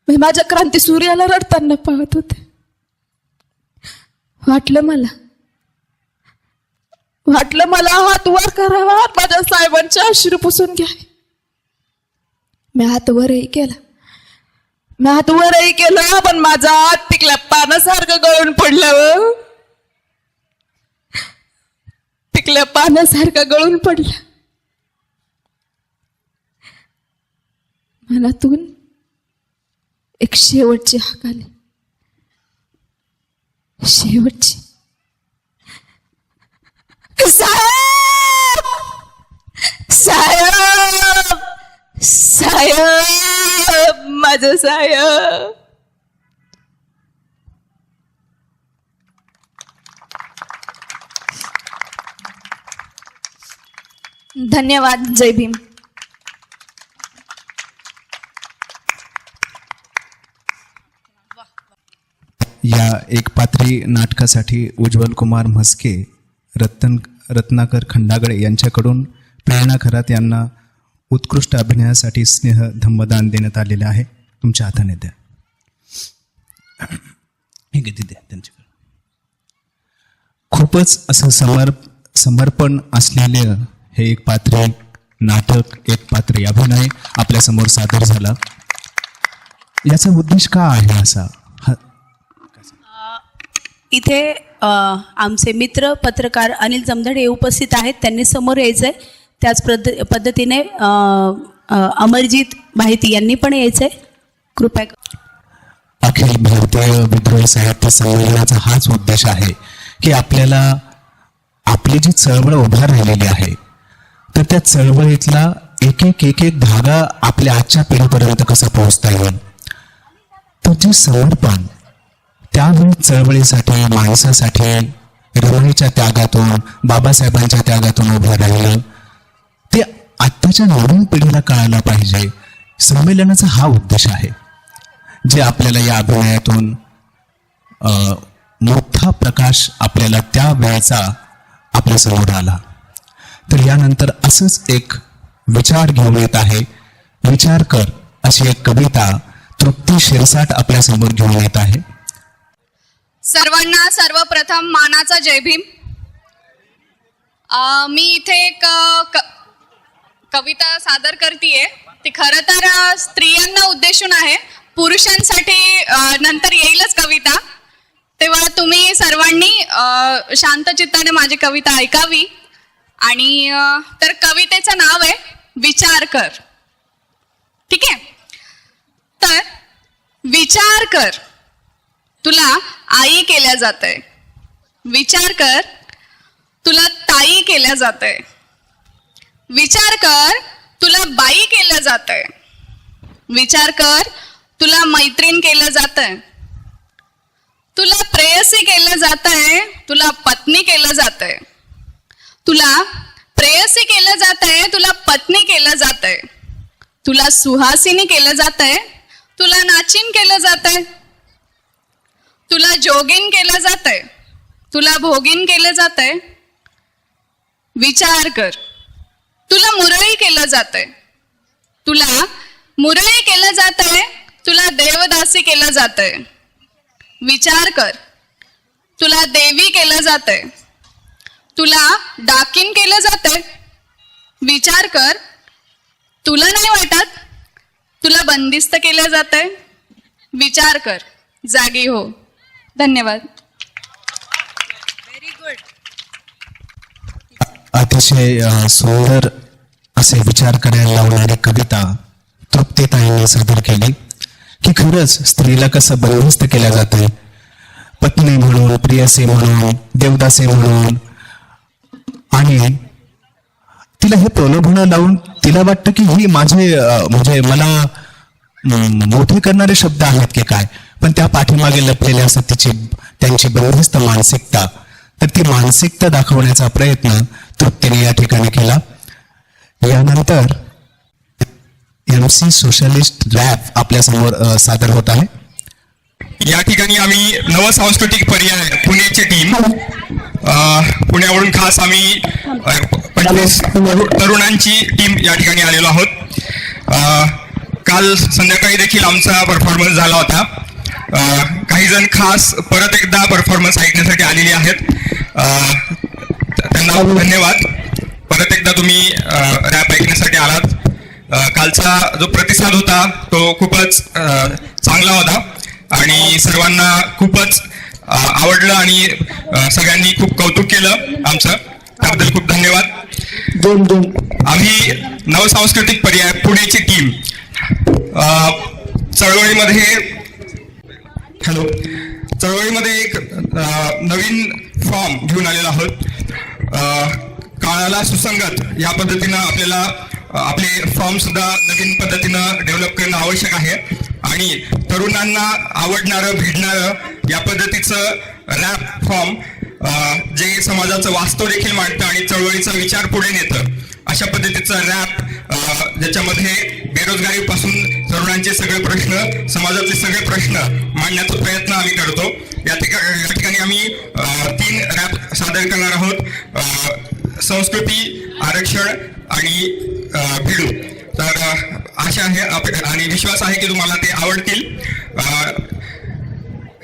मी माझ्या क्रांती सूर्याला रडताना पाहत होते. वाटलं मला हात वर करावा, माझ्या साहेबांचे अश्रू पुसून घ्यावे. मी हात वरही केला पण माझा हात पिकल्या पानासारखं गळून पडलं. पिकल्या पानासारखं गळून पडलं. मनातून एक शेवटची हाक आली, शेवटची. साहेब साहेब साहेब माझं साहेब. धन्यवाद. जय भीम. या एक पात्री नाटकासाठी उज्ज्वल कुमार म्हस्के, रत्नाकर खंडागळे यांच्याकडून प्रेरणा खरात यांना उत्कृष्ट अभिनयासाठी स्नेह धम्मदान देण्यात आलेले आहे. तुमच्या हाताने द्या. हे किती द्या त्यांच्याकडे. खूपच असं समर्पण असलेले हे एक पात्री नाटक, एक पात्री अभिनय आपल्यासमोर सादर झाला. याचा उद्देश का आहे असा? इथे आमचे मित्र पत्रकार अनिल जमधडे उपस्थित आहेत. त्यांनी समोर यायचंय. त्याच पद्धतीने अमरजीत माहिती यांनी पण यायचंय. कृपया. अखिल भारतीय विद्रोही साहित्य संमेलनाचा हाच उद्देश आहे की आपल्याला आपली जी चळवळ उभा राहिलेली आहे तर त्या चळवळीतला एक एक धागा आपल्या आजच्या पिढीपर्यंत कसा पोहोचता येईल. तर जे समर्पण त्यावेळी चळवळीसाठी, माणसासाठी रमणीच्या त्यागातून, बाबासाहेबांच्या त्यागातून उभं राहिलं ते आताच्या नवीन पिढीला कळायला पाहिजे. संमेलनाचा हा उद्देश आहे, जे आपल्याला या अभिनयातून मोठा प्रकाश आपल्याला त्या वेळेचा आपल्या समोर आला. तर यानंतर असंच एक विचार घेऊन येत आहे. विचार कर अशी एक कविता तृप्ती शिरसाट आपल्या समोर घेऊन येत आहे. सर्वांना सर्वप्रथम मानाचा जय भीम. मी इथे एक कविता सादर करतीये. ती खरं तर स्त्रियांना उद्देशून आहे, पुरुषांसाठी नंतर येईलच कविता. तेव्हा तुम्ही सर्वांनी शांत चित्ताने माझी कविता ऐकावी. आणि तर कवितेचं नाव आहे विचार कर. ठीक आहे. तर विचार कर, तुला आई केल्या जातंय. विचार कर, तुला ताई केल्या जातंय. विचार कर, तुला बाई केलं जातंय. विचार कर, तुला मैत्रीण केलं जातंय. तुला प्रेयसी केलं जातंय. तुला पत्नी केलं जातंय. तुला प्रेयसी केलं जातंय. तुला पत्नी केलं जातंय. तुला सुहासिनी केलं जातंय. तुला नाचिन केलं जातंय. तुला जोगिन केलं जातंय. तुला भोगिन केलं जातंय. विचार कर, तुला मुरळी केलं जातंय. तुला मुरळी केलं जातंय. तुला देवदासी केलं जातंय. विचार कर, तुला देवी केलं जातंय. तुला डाकिन केलं जातंय. विचार कर, तुला नाही वाटत तुला बंदिस्त केलं जातंय. विचार कर, जागी हो. धन्यवाद. Very good. अतिशय सुंदर असे विचार करायला लावणारी कविता तृप्तीताईंनी सादर केली की खरंच स्त्रीला कसं बंदिस्त केलं जातंय. पत्नी म्हणून, प्रियसी म्हणून, देवदासी म्हणून, आणि तिला हे प्रलोभनं लावून तिला वाटतं की ही माझे म्हणजे मला मोठे करणारे शब्द आहेत की काय, पण त्या पाठीमागे लपलेल्या असं त्यांची बंदिस्त मानसिकता. तर ती मानसिकता दाखवण्याचा प्रयत्न तृप्तीने या ठिकाणी केला. यानंतर MC सोशलिस्ट रॅप आपल्या समोर सादर होत आहे. या ठिकाणी आम्ही नवसांस्कृतिक पर्याय पुणेची टीम, पुण्यावरून खास आम्ही 25 तरुणांची टीम या ठिकाणी आलेलो आहोत. काल संध्याकाळी देखील आमचा परफॉर्मन्स झाला होता. काही जण खास परत एकदा परफॉर्मन्स ऐकण्यासाठी आलेले आहेत. त्यांना धन्यवाद. परत एकदा तुम्ही रॅप ऐकण्यासाठी आलात. कालचा जो प्रतिसाद होता तो खूपच चांगला होता आणि सर्वांना खूपच आवडलं आणि सगळ्यांनी खूप कौतुक केलं आमचं. त्याबद्दल खूप धन्यवाद. आम्ही नवसांस्कृतिक पर्याय पुणेची टीम चळवळीमध्ये एक नवीन फॉर्म घेऊन आलेलो आहोत. काळाला सुसंगत या पद्धतीनं आपल्याला आपले फॉर्म सुद्धा नवीन पद्धतीनं डेव्हलप करणं आवश्यक आहे आणि तरुणांना आवडणारं, भिडणारं या पद्धतीचं रॅप फॉर्म जे समाजाचं वास्तव देखील मांडतं आणि चळवळीचा विचार पुढे नेतं, अशा पद्धतीचं रॅप ज्याच्यामध्ये बेरोजगारीपासून तरुणांचे सगळे प्रश्न, समाजातले सगळे प्रश्न मांडण्याचा प्रयत्न आम्ही करतो. या ठिकाणी आम्ही 3 रॅप सादर करणार आहोत: संस्कृती, आरक्षण आणि भिडू. तर आशा आहे आणि विश्वास आहे की तुम्हाला ते आवडतील.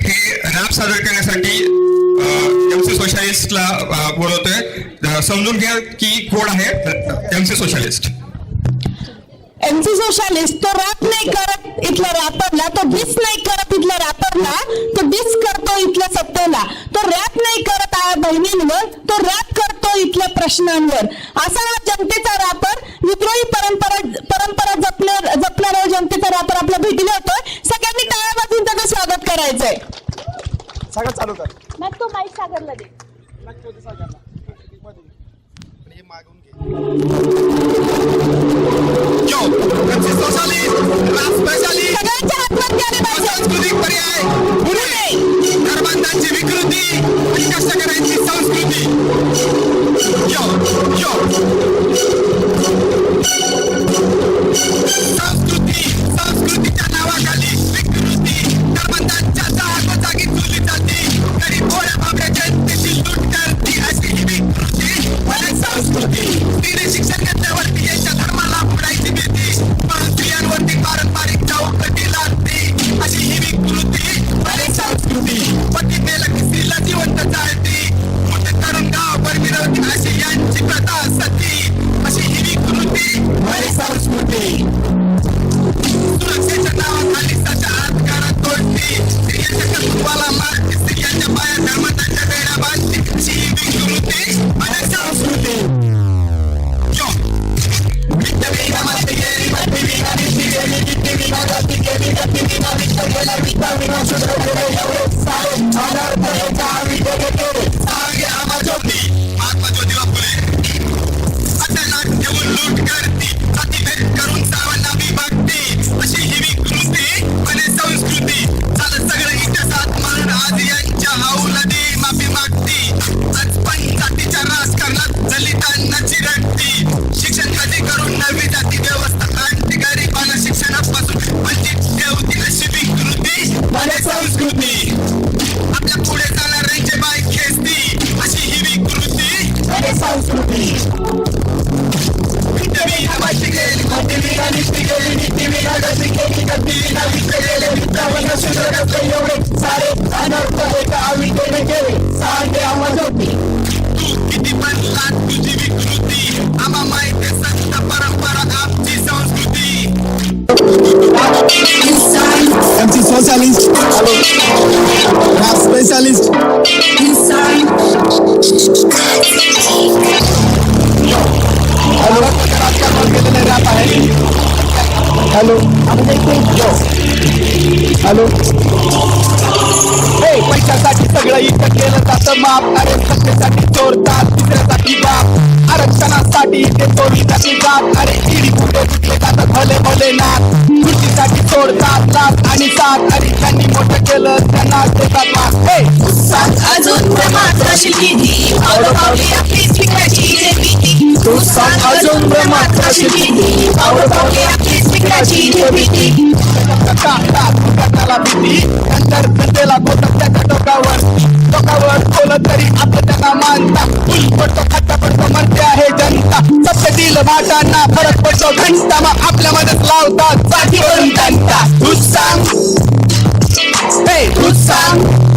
हे रॅप सादर करण्यासाठी MC सोशलिस्टला बोलवतोय. समजून घ्या की कोण आहे MC सोशलिस्ट. MC सोशलिस्ट तो रॅप नाही करत इथल्या रॅपरला, तो डिस नाही करत इथल्या रॅपरला, तो डिस करतो इथल्या सत्तेला. तो रॅप नाही करत आहे बहिणींवर, तो रॅप करतो इथल्या प्रश्नांवर. असा हा जनतेचा रॅपर, विद्रोही परंपरा जपणारा जनतेचा रॅपर आपल्या भेटीला होतोय. सगळ्यांनी टाळ्या वाजवून त्याचं स्वागत करायचंय. सगळं चालू कर. मग तो माईक सागरला दे. सगळ्यांच्या हातमध्ये आले पाहिजे. सांस्कृतिक पर्याय पुणे, धर्मांधांची विकृती आणि कष्टकऱ्यांची संस्कृती. हाऊल दे माफी मागती आज पण जातीच्या राजकारणात दलितांना चिरडती शिक्षण कधी करून नवी जाती व्यवस्था आणते गरिबांना शिक्षणापासून वंचित ठेवती अशी विकृती आणि संस्कृती आपल्या पुढे जाणाऱ्यांचे बाई खेचती अशी ही विकृती आणि संस्कृती किती पण लाट तुझी विकृती आम्हा माहिती संत परंपरा आमची संस्कृती MC Socialist, rap specialist. Hello hello हे पैशासाठी सगळं इथं केलं जातं माप अरे सत्तेसाठी चोरतात दुसऱ्यासाठी बाप आरक्षणासाठी इथे चोरी जाती जात अरे इडी कुठे कुठले जातात भले भले नाथ कृतीसाठी चोरतात लाच आणि साथ अरे त्यांनी मोठं केलं त्यांना देतात मात हे अजून मात्राशी किती पावली आपली स्वीकारायची जे भीती तू सांग अजून मात्राशी किती पावली आपली स्वीकारायची जे भीती त्याला भीती नंतर जनतेला बोलत त्याच्या टोकावर बोलत तरी आपलं त्यांना मानता फुल पडतो खाता पडतो म्हणते आहे जनता सत्तेतील भाटांना फरक पडतो घंटा मग आपल्यामध्येच लावतात पाठीवरून घंटा तूच सांग हे तूच सांग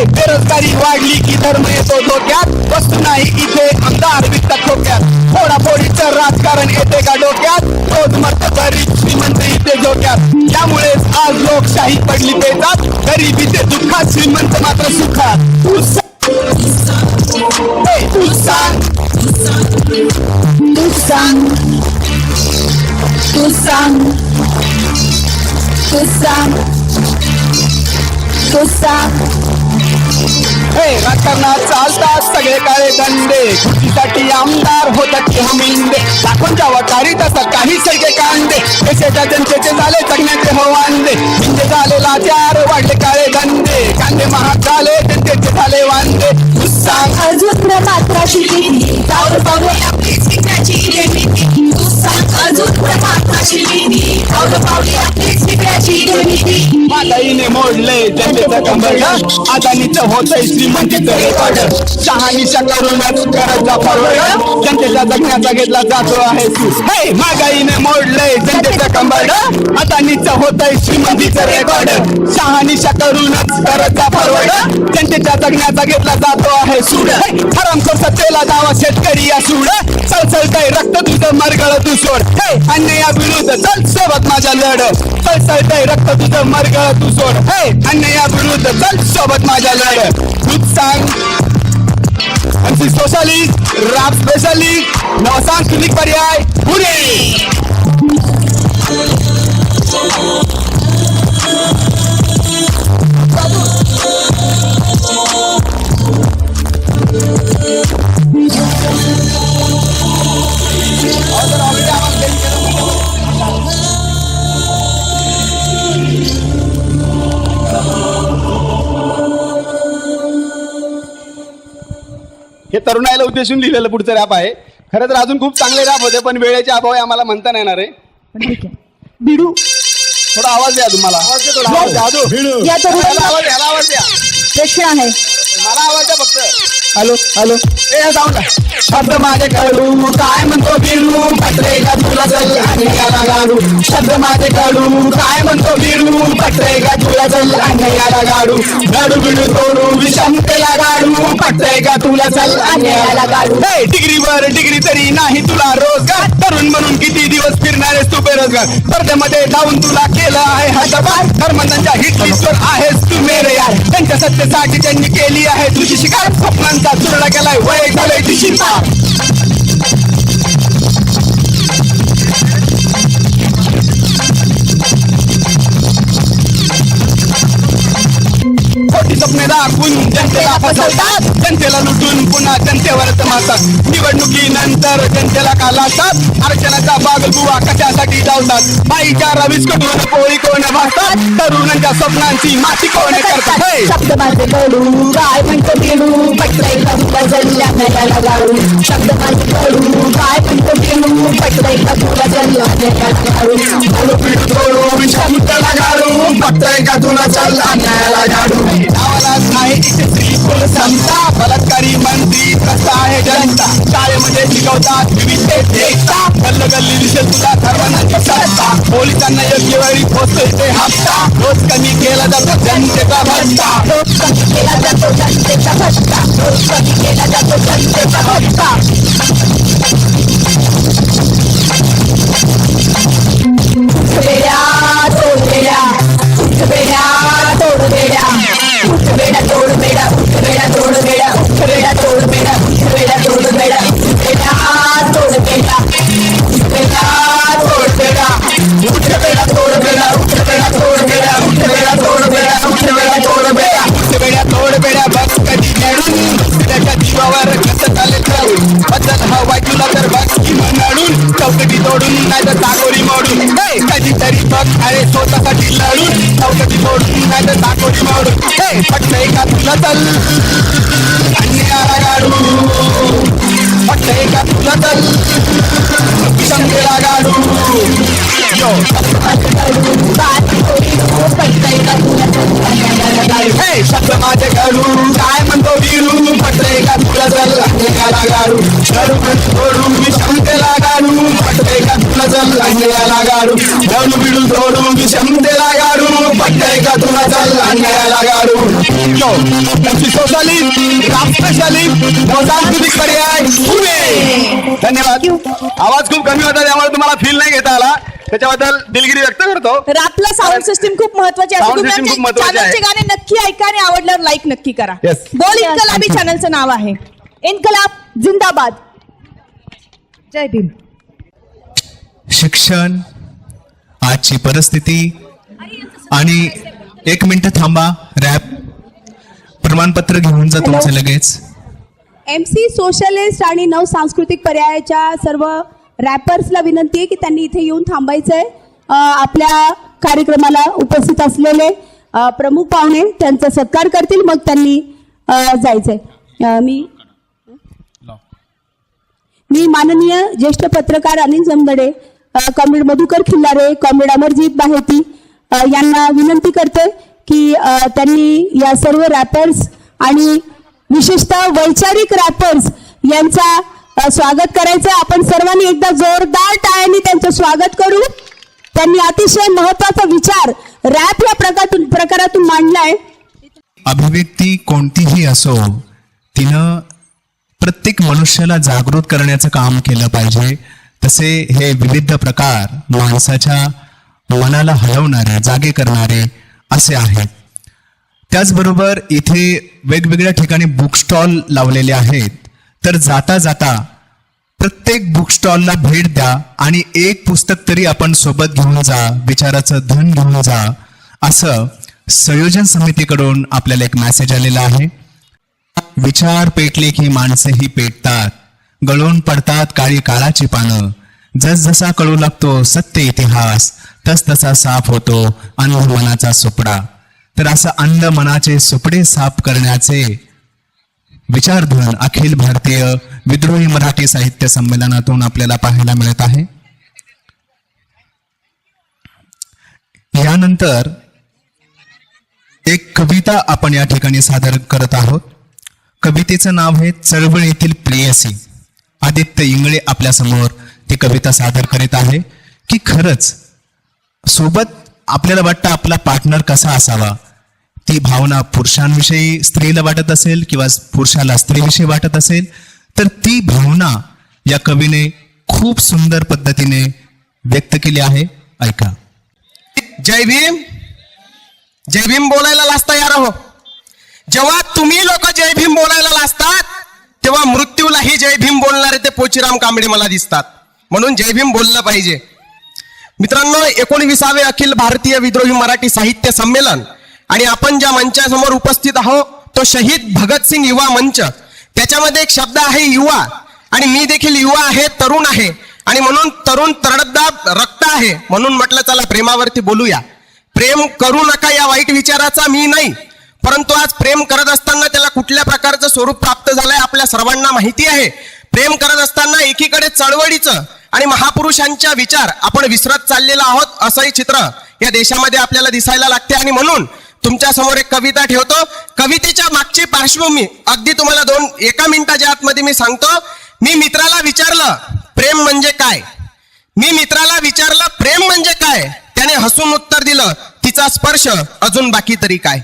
बेरोजगारी वाढली की धर्म येतो धोक्यात वस्तू नाही इथे आमदार विकतात ठोक्यात फोडाफोडीचं राजकारण येते का डोक्यात रोज मरत गरीब श्रीमंत इथे धोक्यात त्यामुळेच आज लोकशाही पडली पेचात गरिबीचे दुःखात श्रीमंत मात्र सुखात तू सांग तू सांग तू सांग तू सांग तू सांग हे राजकारणात चालतात सगळे काळे दंडे खुशीसाठी आमदार होतात की हमिंदे लाखोंच्या वटारी तसं काही सगळे कांदे देशाच्या जनतेचे झाले जगण्याचे हवांदे हिंदे झाले लाचार वाढले काळे धंदे कांदे महाग झाले जनतेचे झाले वांदे तू सांग अजून मात्राशी किती पावली आपली स्वीकारायची जे भीती तू सांग अजून मात्राशी किती पावली आपली स्वीकारायची जे भीती महागाईने मोडले जनतेचं कंबरड अदानीचं होतंय श्रीमंतीचं रेकॉर्ड शहानिशा करूनच करायचा फॉरवर्ड जनतेच्या जगण्याचा घेतला जातो आहे सूस हे महागाईने मोडले जनतेचं कंबरड अदानीचं होतंय श्रीमंतीचं रेकॉर्ड शहानिशा करूनच करायचा फॉरवर्ड जनतेच्या जगण्याचा घेतला जातो आहे सूड हरामखोर सत्तेला दावा शेतकरी या सूड सळसळतय रक्त तुझं मरगळ तू सोड हे अन्यायाविरुद्ध चल सोबत माझ्या लढ सळसळतय रक्त तुझं मरगळ तू सोड हे अन्यायाविरुद्ध चल सोबत माझ्या लढ तूच सांग MC सोशलिस्ट रॅप स्पेशलिस्ट नवसांस्कृतिक पर्याय पुणे हे तरुणाईला उद्देशून लिहिलेलं पुढचं रॅप आहे खरं तर अजून खूप चांगले रॅप होते पण वेळेचे अभाव आम्हाला म्हणता नाही येणार आहे बिडू थोडा आवाज द्या तुम्हाला या तरुणाला आवाज द्या प्रश्न आहे मला आवाज द्या फक्त हॅलो हॅलो ए साऊंड शब्द माझे कडू काय म्हणतो बिरू पत्रे का तुला चल आणि याला गाडू शब्द माझे कडू काय म्हणतो बिरू पत्रे का तुला चल आणि याला गाडू गाडू बिडू तोडू विषमतेला गाडू पत्रे का तुला चल आणि याला गाडू डिग्रीवर डिग्री तरी नाही तुला रोजगार तरुण म्हणून किती दिवस फिरणारेस तू बेरोजगार स्पर्धेमध्ये जाऊन तुला केलं आहे हातभार धर्मंदांच्या हिट लिस्टवर आहेस तू मेरे यार त्यांच्या सत्तेसाठी त्यांनी केली आहे तुझी शिकार स्वप्नांचा चुरडा केलाय वय झालंय तुझी पार मोठी स्वप्ने दाखवून जनतेला फसवतात, जनतेला लुटून पुन्हा जनतेवरच मारतात. निवडणुकीनंतर जनतेला का लाजतात, आरक्षणाचा बागलबुवा कशासाठी धावतात. बाईच्या विस्कटून पोळी कोण भासतात, तरुणांच्या स्वप्नांची माती कोण करतात. हे! शब्द माझे कडू काय म्हणतो बिडू पटलाय का तुला जल्ल्या नयाला गाडू. शब्द माझे कडू काय म्हणतो बिडू पटलाय का तुला जल्ल्या नयाला गाडू. क्षमतेला गाडू बघताय का तुला चल अन्यायाला गाडू. गावालाच आहे इथे श्रीफुल समता, बलात्कारी मंत्री कसा आहे जनता. शाळेमध्ये शिकवतात विविधतेत एकता, गल्ल गल्ली दिसेल तुला सर्वांना सत्ता. पोलिसांना योग्य वेळी पोहोचतोय ते हप्ता, रोज कमी केला जातो जनतेचा भत्ता. रोज कमी केला जातो जनतेचा भत्ता, रोज कमी केला जातो जनतेचा भत्ता. उठबेड्या तोडबेड्या, उठबेड्या तोडबेड्या, उठबेड्या तोडबेड्या, उठबेड्या तोडबेड्या, उठबेड्या तोडबेड्या, उठबेड्या तोडबेड्या, उठबेड्या तोडबेड्या, उठबेड्या तोडबेड्या, उठबेड्या तोडबेड्या, उठबेड्या तोडबेड्या, उठबेड्या तोडबेड्या, उठबेड्या तोडबेड्या. उठबेड्या तोडबेड्या बघ कधी नेडून, त्याच्या जीवावर कसं चालेल चढून. बदल हवाय तुला तर बघ की म्हणून, चौकटी तोडून नाही तर चाकोरी मोडून. हे! कधीतरी बघ अरे स्वतःसाठी लढून, चौकटी तोडून नाही तर चाकोरी मोडून. हे! पटतंय का तुला चल अन्यायाला गाडू, पटतंय का तुला चल क्षमतेला गाडू. यो! हे! शब्द माझे कडू काय म्हणतो बिरू पटतंय का तुला चल अन्यायाला गाडू. गाडू तोडून क्षमतेला गाडू, पटतंय का तुला चल अन्यायाला गाडू. गाडू बिडू तोडून क्षमतेला गाडू, पटतंय का तुला चल अन्यायाला गाडू. यो! सोशालिस्ट, राष्ट्रशालिस्ट, सांस्कृतिक पर्याय पुणे. धन्यवाद. आवाज खूप कमी होता त्यामुळे तुम्हाला फील नाही घेता आला, त्याच्याबद्दल दिलगिरी व्यक्त करतो. तर आपलं साऊंड सिस्टीम खूप महत्वाची Sound आहे. system खूप महत्त्वाची आहे. चॅनलचे गाणे नक्की ऐका आणि आवडल्यावर लाईक नक्की करा. Yes. बोल इन्कलाबी चॅनलचं नाव आहे. इन्कलाब जिंदाबाद. जय भीम. शिक्षण, आजची परिस्थिती आणि 1 मिनिट थांबा. रॅप प्रमाणपत्र घेऊन जा तुमचं लगेच. MC सोशलिस्ट आणि नव सांस्कृतिक पर्यायाच्या सर्व रॅपर्सला विनंती आहे की त्यांनी इथे येऊन थांबायचंय. आपल्या कार्यक्रमाला उपस्थित असलेले प्रमुख पाहुणे त्यांचा सत्कार करतील, मग त्यांनी जायचंय. मी माननीय ज्येष्ठ पत्रकार अनिल जमदडे, कॉम्रेड मधुकर खिल्लारे, कॉम्रेड अमरजीत बाहेती यांना विनंती करते की त्यांनी या सर्व रॅपर्स आणि विशेषतः वैचारिक रॅपर्स यांचा स्वागत करायचं. आपण सर्वांनी एकदा जोरदार टाळ्यांनी त्यांचं स्वागत करू. त्यांनी अतिशय महत्वाचा विचार रॅप या प्रकारातून मांडलाय. अभिव्यक्ती कोणतीही असो, तिनं प्रत्येक मनुष्याला जागृत करण्याचं काम केलं पाहिजे. तसे हे विविध प्रकार माणसाच्या मनाला हलवणारे, जागे करणारे असे आहेत. त्याचबरोबर इथे वेगवेगळ्या ठिकाणी बुक स्टॉल लावलेले आहेत. तर जाता जाता प्रत्येक बुक स्टॉलला भेट द्या आणि एक पुस्तक तरी आपण सोबत घेऊन जा, विचाराचं धन घेऊन जा, असं संयोजन समितीकडून आपल्याला एक मेसेज आलेला आहे. विचार पेटले की माणसेही पेटतात, गळून पडतात काळी काळाची पानं. जसजसा कळू लागतो सत्य इतिहास, तसतसा साफ होतो अंध मनाचा सुपडा. तर असं अंध मनाचे सुपडे साफ करण्याचे विचारधन अखिल भारतीय विद्रोही मराठी साहित्य संमेलनातून आपल्याला पाहायला मिळत आहे. यानंतर एक कविता आपण या ठिकाणी सादर करत आहोत. कवितेचं नाव आहे चळवळीतील प्रेयसी. आदित्य इंगळे आपल्या समोर ती कविता सादर करीत आहे की खरंच सोबत आपल्याला वाटतं आपला पार्टनर कसा असावा. ती भावना पुरुषांविषयी स्त्रीला वाटत असेल किंवा पुरुषाला स्त्रीविषयी वाटत असेल, तर ती भावना या कवीने खूप सुंदर पद्धतीने व्यक्त केली आहे. ऐका. जय भीम. जय भीम बोलायला लाजता यार हो. जेव्हा तुम्ही लोक जय भीम बोलायला लाजतात तेव्हा मृत्यूलाही जय भीम बोलणारे ते पोचीराम कांबळे मला दिसतात. म्हणून जय भीम बोललं पाहिजे. मित्रांनो, 19वे अखिल भारतीय विद्रोही मराठी साहित्य संमेलन आणि आपण ज्या मंचासमोर उपस्थित आहोत तो शहीद भगतसिंग युवा मंच. त्याच्यामध्ये एक शब्द आहे युवा, आणि मी देखील युवा आहे, तरुण आहे, आणि म्हणून तरुण तरडदार रक्त आहे. म्हणून म्हटलं चला प्रेमावरती बोलूया. प्रेम करू नका या वाईट विचाराचा मी नाही, परंतु आज प्रेम करत असताना त्याला कुठल्या प्रकारचं स्वरूप प्राप्त झालंय आपल्या सर्वांना माहिती आहे. प्रेम करत असताना एकीकडे चळवळीचं आणि महापुरुषांच्या विचार आपण विसरत चाललेलो आहोत असंही चित्र या देशामध्ये आपल्याला दिसायला लागते. आणि म्हणून तुमच्या समोर एक कविता ठेवतो. कवितेच्या मागची पार्श्वभूमी अगदी तुम्हाला एका मिनिटाच्या आतमध्ये मी सांगतो. मी मित्राला विचारलं प्रेम म्हणजे काय, मी मित्राला विचारलं प्रेम म्हणजे काय, त्याने हसून उत्तर दिलं तिचा स्पर्श अजून बाकी तरी काय.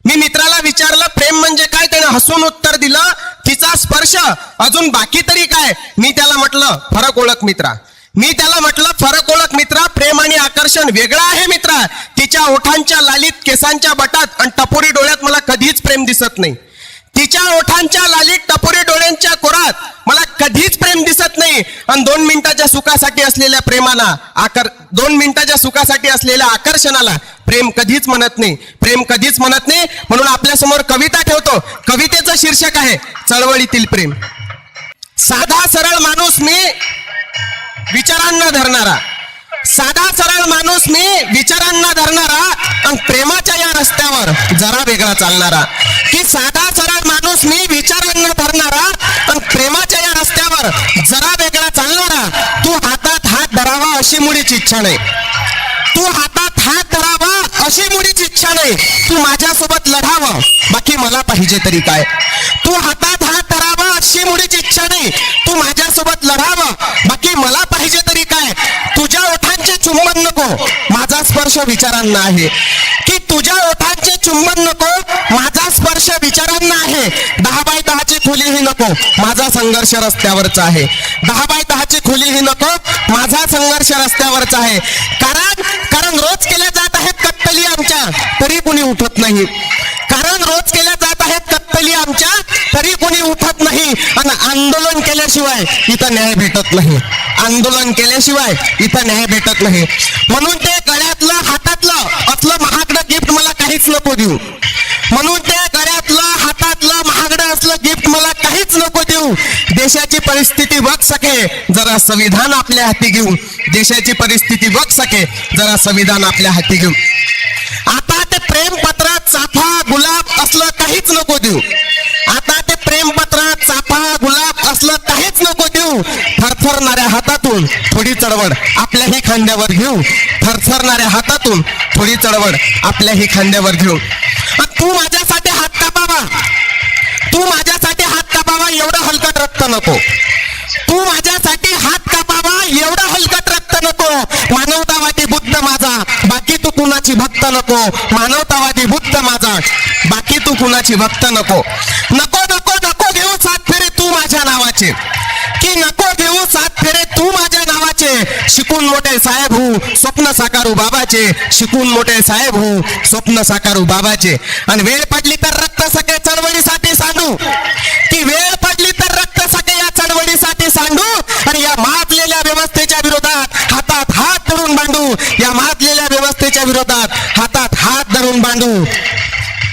मी मित्राला विचारलं प्रेम म्हणजे काय, त्याने हसून उत्तर दिलं तिचा स्पर्श अजून बाकी तरी काय. मी त्याला म्हटलं फरक ओळख मित्रा, मी त्याला म्हटलं फरक ओळख मित्रा, प्रेम आणि आकर्षण वेगळं आहे मित्रा. तिच्या ओठांच्या लालीत, केसांच्या बटात आणि टपोरी डोळ्यात मला कधीच प्रेम दिसत नाही. तिच्या ओठांच्या लालीत, टपोरी डोळ्यांच्या कोरात मला कधीच प्रेम दिसत नाही. आणि 2 मिनिटाच्या सुखासाठी असलेल्या प्रेमाला 2 मिनिटाच्या सुखासाठी असलेल्या आकर्षणाला प्रेम कधीच म्हणत नाही, प्रेम कधीच म्हणत नाही. म्हणून आपल्या समोर कविता ठेवतो. कवितेचं शीर्षक आहे चळवळीतील प्रेम. साधा सरळ माणूस मी विचारांना धरणारा, साधा सरळ माणूस मी विचारांना धरणारा, आणि प्रेमाच्या या रस्त्यावर जरा वेगळा चालणारा. की साधा सरळ माणूस मी विचारांना धरणारा, आणि प्रेमाच्या या रस्त्यावर जरा वेगळा चालणारा. तू हातात हात धरावा अशी मुळीच इच्छा नाही, तू हातात हात धरावा अशी मुळीच इच्छा नाही. तू माझ्यासोबत लढावं बाकी मला पाहिजे तरी काय. तू हातात हात धरावा अशी मुळीच इच्छा नाही, तू माझ्यासोबत लढावं बाकी मला पाहिजे तरी काय. तुझ्या ओठांचे चुंबन नको माझा स्पर्श विचारांना आहे, की तुझ्या ओठांचे चुंबन नको माझा स्पर्श विचारांना आहे. 10x10ची खोलीही नको माझा संघर्ष रस्त्यावरचा आहे, 10x10ची खोलीही नको माझा संघर्ष रस्त्यावरचा आहे. कारण रोज केल्या जात आहेत कत्तली आमच्या तरी कुणी उठत नाही, कारण रोज केल्या जात आहेत कत्तली आमच्या तरी कोणी उठत नाही. आणि आंदोलन केल्याशिवाय इथं न्याय भेटत नाही, आंदोलन केल्याशिवाय इथं न्याय भेटत नाही. म्हणून ते गळ्यातलं हातातलं असलं महागडं गिफ्ट मला काहीच नको देऊ, म्हणून ते गळ्यातलं हातातलं महागडं असलं गिफ्ट मला काहीच नको देऊ. देशाची परिस्थिती बघ सके जरा संविधान आपल्या हाती घेऊ, देशाची परिस्थिती बघ सके जरा संविधान आपल्या हाती घेऊ. आता ते प्रेमपत्रात चाफा गुलाब असलं काहीच नको देऊ, आता ते प्रेमपत्रात चाफा गुलाब असलं काहीच नको देऊ. थरथरणाऱ्या हातातून थोडी चळवळ आपल्याही खांद्यावर घेऊ, थरथरणाऱ्या हातातून थोडी चळवळ आपल्याही खांद्यावर घेऊ. तू माझ्यासाठी हात कापावा, तू माझ्यासाठी हात कापावा एवढं हलकट रक्त नको, तू माझ्यासाठी हात कापावा एवढं हलकट रक्त नको. मानवतावादी बुद्ध माझा बाकी तू कुणाची भक्त नको, मानवतावादी बुद्ध माझा बाकी तू कुणाची भक्त नको. नको नको नको घेऊ 7 फेरे तू माझ्या नावाचे, की नको घेऊ 7 फेरे तू माझ्या नावाचे. शिकून मोठे साहेब हो स्वप्न साकारू बाबाचे, शिकून मोठे साहेब हो स्वप्न साकारू बाबाचे. आणि वेळ पडली तर रक्त सके चळवळीसाठी सांडू, की वेळ पडली तर रक्त सके या चळवळीसाठी सांडू. आणि या माजलेल्या व्यवस्थेच्या विरोधात हातात हात धरून बांधू, या माजलेल्या व्यवस्थेच्या विरोधात हातात हात धरून बांधू.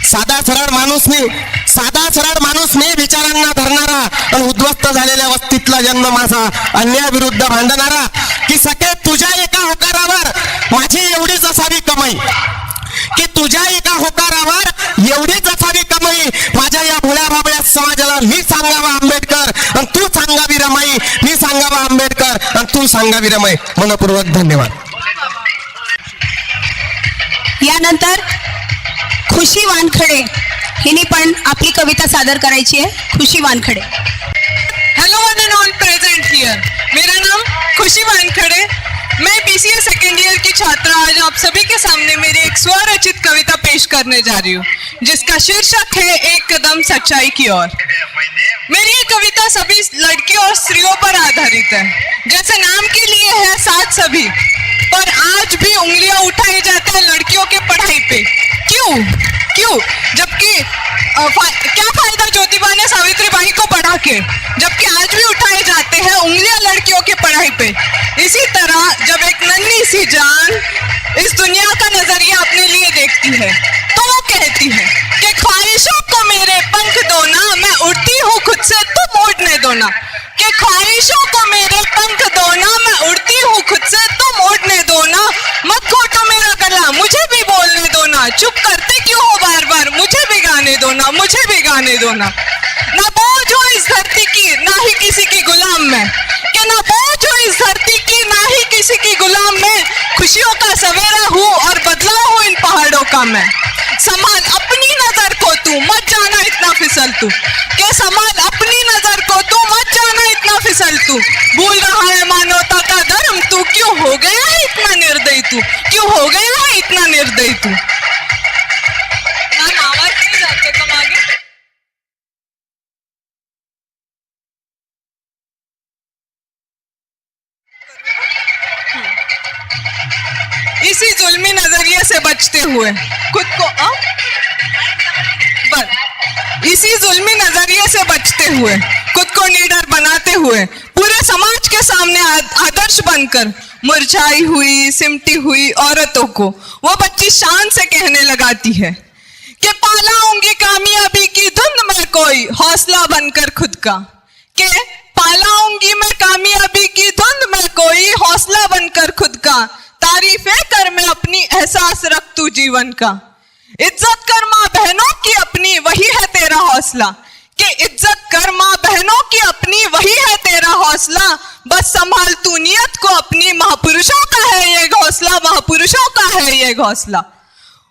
साधा सरळ माणूस मी, साधा सरळ माणूस मी विचारांना धरणारा, आणि उद्ध्वस्त झालेल्या वस्तीतला जन्म माझा अन्यायाविरुद्ध भांडणारा. की सखे तुझ्या एका होकारावर माझी एवढीच असावी कमाई, की तुझ्या एका होकारावर एवढीच असावी कमाई. माझ्या या भोळ्या भाबळ्या समाजाला मी सांगावा आंबेडकर आणि तू सांगावी रमाई, मी सांगावा आंबेडकर आणि तू सांगावी रमाई. मनपूर्वक धन्यवाद. यानंतर खुशी वानखडे हिने पण आपली कविता सादर करायची आहे. Khushi Wankhade. Hello one and all present here, मेरा नाम खुशी वानखड़े, मैं BCA सेकेंड ईयर की छात्रा आज आप सभी के सामने मेरी एक स्वरचित कविता पेश करने जा रही हूँ, जिसका शीर्षक है एक कदम सच्चाई की ओर। मेरी ये कविता सभी लड़कियों और स्त्रियों पर आधारित है। जैसे नाम के लिए है साथ सभी, पर आज भी उंगलियां उठाई जाती है लड़कियों के पढ़ाई पे। क्यों क्यों? जबकि क्या फायदा ज्योतिबा ने सावित्रीबाई को पढ़ा के, जबकि आज भी उठाए जाते हैं उंगलियां लड़कियों की पढ़ाई पे। इसी तरह जब एक नन्ही सी जान इस दुनिया का नजरिया अपने लिए देखती है तो वो कहती है कि ख्वाहिशों को मेरे पंख दो ना, मैं उड़ती हूँ खुद से तुम उड़ने दो ना। कि ख्वाहिशों को मेरे पंख दो ना, मैं उड़ती हूँ खुद से तुम उड़ने दो ना। मत घोटो मेरा गला, मुझे भी बोलने दो ना। चुप करते क्यों हो बार बार, मुझे भी गाने दो ना, मुझे भी गाने दो ना। ना बोझ हो इस धरती की, ना ही किसी की गुलाम मैं। कि ना बोझ हो इस धरती की, ना ही किसी की गुलाम मैं। खुशियों का सवेरा हूँ और बदलाव हूँ इन पहाड़ों का मैं। संभाल अपनी नजर को तू, मत जाना इतना फिसल तू। के संभाल अपनी नजर को तू, मत जाना इतना फिसल तू। भूल रहा है मानवता का धर्म तू, क्यों हो गया है इतना निर्दयी तू, क्यों हो गया है इतना निर्दयी तू। मैम आवाज नहीं जाते तुम आगे। इसी जुल्मी नजरिए से बचते हुए खुद को इसी जुल्मी नजरिए से बचते हुए खुद को निडर बनाते हुए पूरे समाज के सामने आदर्श बनकर मुरझाई हुई सिमटी हुई औरतों को वो बच्ची शान से कहने लगाती है कि पालाऊंगी कामयाबी की धुंध में कोई हौसला बनकर खुद का। के पालाऊंगी मैं कामयाबी की धुंध में कोई हौसला बनकर खुद का। तारीफें कर मैं अपनी एहसास रख तू जीवन का। इज्जत कर माँ बहनों की अपनी, वही है तेरा हौसला। कि इज्जत कर माँ बहनों की अपनी, वही है तेरा हौसला। बस संभाल तू नियत को अपनी, महापुरुषों का है ये हौसला, महापुरुषों का है ये हौसला।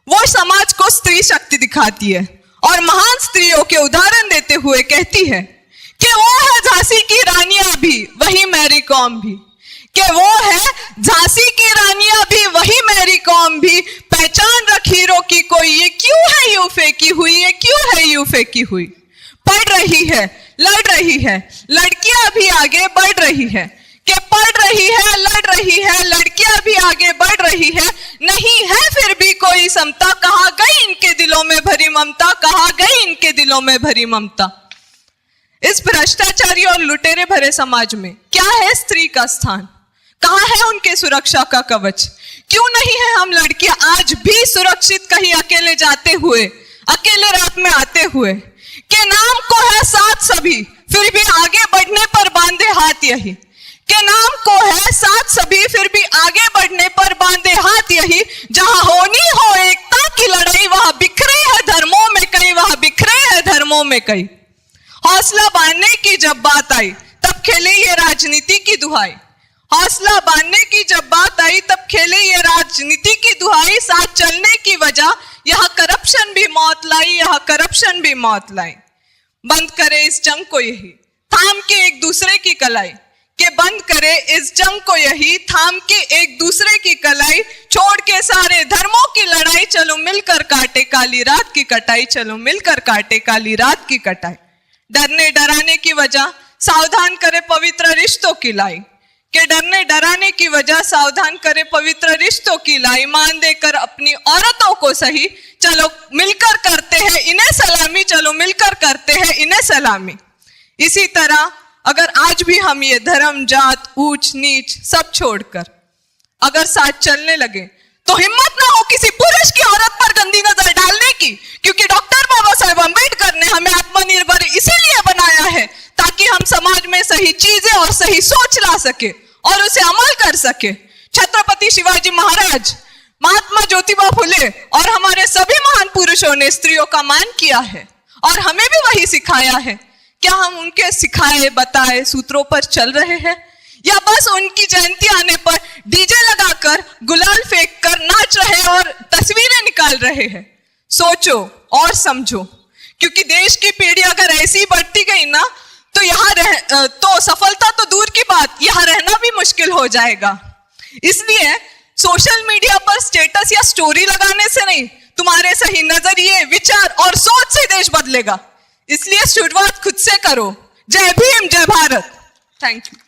वो समाज को स्त्री शक्ति दिखाती है और महान स्त्रियों के उदाहरण देते हुए कहती है कि वो है झांसी की रानियां भी, वही मैरी कॉम भी। कि वो है झांसी की रानियां भी, वही मैरी कॉम भी। पहचान रख हीरो की कोई, ये क्यों है यूं फेंकी हुई, ये क्यों है यूं फेंकी हुई। पढ़ रही है, लड़ रही है, लड़कियां भी आगे बढ़ रही है। कि पढ़ रही है, लड़ रही है, लड़कियां भी आगे बढ़ रही है। नहीं है फिर भी कोई समता, कहाँ गई इनके दिलों में भरी ममता, कहाँ गई इनके दिलों में भरी ममता। इस भ्रष्टाचारी और लुटेरे भरे समाज में क्या है स्त्री का स्थान, कहाँ है उनके सुरक्षा का कवच। क्यों नहीं है हम लड़कियां आज भी सुरक्षित कहीं अकेले जाते हुए, अकेले रात में आते हुए। के नाम को है साथ सभी, फिर भी आगे बढ़ने पर बांधे हाथ यही। के नाम को है साथ सभी, फिर भी आगे बढ़ने पर बांधे हाथ यही। जहां होनी हो एकता की लड़ाई, वहां बिखरे है धर्मों में कई, वहां बिखरे है धर्मों में कई। हौसला बांधने की जब बात आई, तब खेले ये राजनीति की दुहाई। हौसला बांधने की जब बात आई, तब खेले ये राजनीति की दुहाई। साथ चलने की वजह यहाँ करप्शन भी मौत लाई, यहाँ करप्शन भी मौत लाई। बंद करे इस जंग को यही, थाम के एक दूसरे की कलाई। के बंद करे इस जंग को यही, थाम के एक दूसरे की कलाई। छोड़ के सारे धर्मों की लड़ाई, चलो मिलकर काटे काली रात की कटाई, चलो मिलकर काटे काली रात की कटाई। डरने डराने की वजह सावधान करे पवित्र रिश्तों की लाई। के डरने डराने की वजह सावधान करे पवित्र रिश्तों की लाई। मान देकर अपनी औरतों को सही, चलो मिलकर करते हैं इन्हें सलामी, चलो मिलकर करते हैं इन्हें सलामी। इसी तरह अगर आज भी हम ये धर्म जात ऊंच नीच सब छोड़कर अगर साथ चलने लगे, तो हिम्मत ना हो किसी पुरुष की औरत पर गंदी नजर डालने की। क्योंकि डॉक्टर बाबा साहेब अम्बेडकर ने हमें आत्मनिर्भर इसीलिए बनाया है ताकि हम समाज में सही चीजें और सही सोच ला सके और उसे अमल कर सके। छत्रपति शिवाजी महाराज, महात्मा ज्योतिबा फुले और हमारे सभी महान पुरुषों ने स्त्रियों का मान किया है और हमें भी वही सिखाया है। क्या हम उनके सिखाए बताए सूत्रों पर चल रहे हैं, या बस उनकी जयंती आने पर डीजे लगाकर गुलाल फेंक कर नाच रहे और तस्वीरें निकाल रहे हैं। सोचो और समझो, क्योंकि देश की पीढ़ी अगर ऐसी बढ़ती गई ना, तो यहाँ तो सफलता तो दूर की बात, यहाँ रहना भी मुश्किल हो जाएगा। इसलिए सोशल मीडिया पर स्टेटस या स्टोरी लगाने से नहीं, तुम्हारे सही नजरिए, विचार और सोच से देश बदलेगा। इसलिए शुरुआत खुद से करो। जय भीम, जय भारत। Thank you.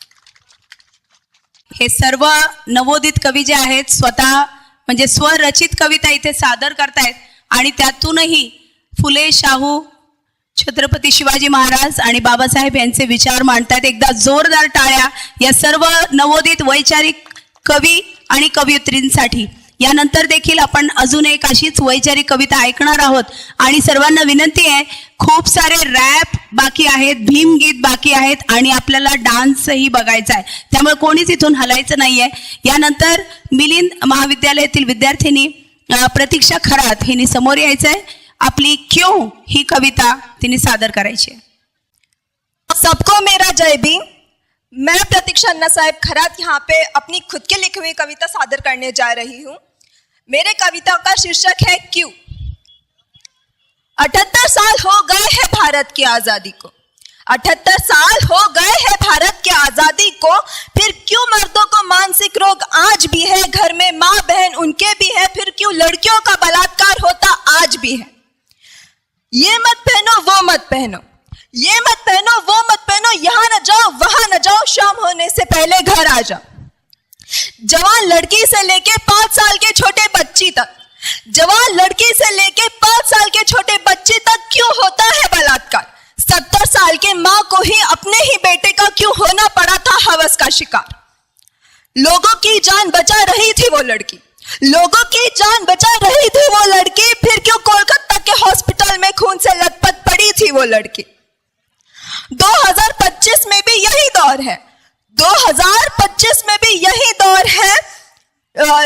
हे सर्व नवोदित कवी जे आहेत स्वतः म्हणजे स्वरचित कविता इथे सादर करतायत आणि त्यातूनही फुले, शाहू, छत्रपती शिवाजी महाराज आणि बाबासाहेब यांचे विचार मांडतायत। एकदा जोरदार टाळ्या या सर्व नवोदित वैचारिक कवी आणि कवयित्रींसाठी। यानंतर देखील आपण अजून एक अशीच वैचारिक कविता ऐकणार आहोत आणि सर्वांना विनंती आहे, खूप सारे रॅप बाकी आहेत, भीमगीत बाकी आहेत आणि आपल्याला डान्सही बघायचा आहे, त्यामुळे कोणीच इथून हलायचं नाहीये. यानंतर मिलिंद महाविद्यालयातील विद्यार्थिनी प्रतीक्षा खरात हिने समोर यायचंय. आपली क्यों ही कविता तिने सादर करायची आहे. सबको मेरा जय भीम. मैं प्रतीक्षा अन्ना साहेब खरात यहाँ पे अपनी खुद के लिखी हुई कविता सादर करने जा रही हूँ. मेरे कविता का शीर्षक है क्यों. 78 साल हो गए हैं भारत की आजादी को, 78 साल हो गए हैं भारत की आजादी को, फिर क्यों मर्दों को मानसिक रोग आज भी है, घर में माँ बहन उनके भी है, फिर क्यों लड़कियों का बलात्कार होता आज भी है. ये मत पहनो वो मत पहनो, ये मत पहनो वो मत पहनो, यहाँ न जाओ वहां न जाओ, शाम होने से पहले घर आ जाओ. जवान लड़की से लेके 5 साल के छोटे बच्ची तक, जवान लड़की से लेके 5 साल के छोटे बच्चे तक क्यों होता है बलात्कार. 70 साल के माँ को ही अपने ही बेटे का क्यों होना पड़ा था हवस का शिकार. लोगों की जान बचा रही थी वो लड़की, लोगों की जान बचा रही थी वो लड़की, फिर क्यों कोलकाता के हॉस्पिटल में खून से लथपथ पड़ी थी वो लड़की. 2025 में भी यही दौर है, 2025 में भी यही दौर है.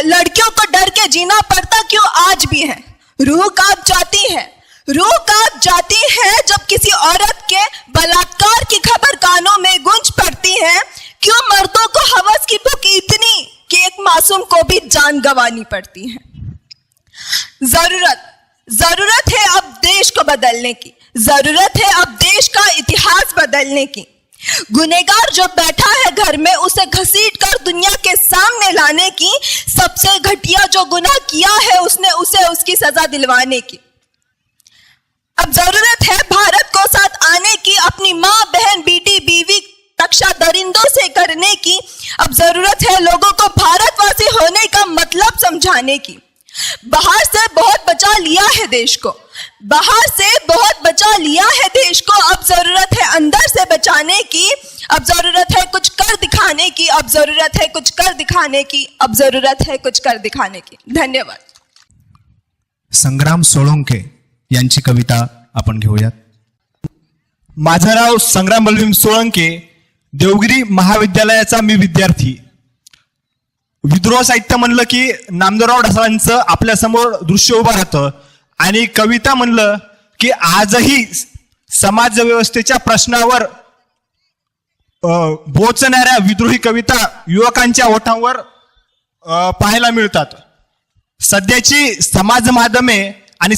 लड़कियों को डर के जीना पड़ता क्यों आज भी है. रूह कांप जाती है, रूह कांप जाती है जब किसी औरत के बलात्कार की खबर कानों में गूंज पड़ती है. क्यों मर्दों को हवस की भूख इतनी कि एक मासूम को भी जान गंवानी पड़ती है. जरूरत है अब देश को बदलने की, जरूरत है अब देश का इतिहास बदलने की. गुनेगार जो बैठा है घर में उसे घसीट कर दुनिया के सामने लाने की. सबसे घटिया जो गुनाह किया है उसने उसे उसकी सजा दिलवाने की. अब जरूरत है भारत को साथ आने की, अपनी माँ बहन बेटी बीवी रक्षा दरिंदों से करने की. अब जरूरत है लोगों को भारतवासी होने का मतलब समझाने की. बाहर से बहुत बचा लिया है देश को, बाहर से बहुत बचा लिया है देश को. अब जरूरत है अंदर से बचाने की, अब जरूरत है कुछ कर दिखाने की, अब जरूरत है कुछ कर दिखाने की, अब जरूरत है कुछ कर दिखाने की. धन्यवाद. संग्राम सोळंके यांची कविता आपण घेऊयात. माझं नाव संग्राम बलवीम सोळंके, देवगिरी महाविद्यालयाचा मी विद्यार्थी. विद्रोह साहित्य म्हणलं की नामदेवराव ढसाळांचं आपल्यासमोर दृश्य उभं राहतं आणि कविता म्हणलं की आजही समाज व्यवस्थेच्या प्रश्नावर बोचणाऱ्या विद्रोही कविता युवकांच्या ओठांवर पाहायला मिळतात. सध्याची समाज माध्यमे आणि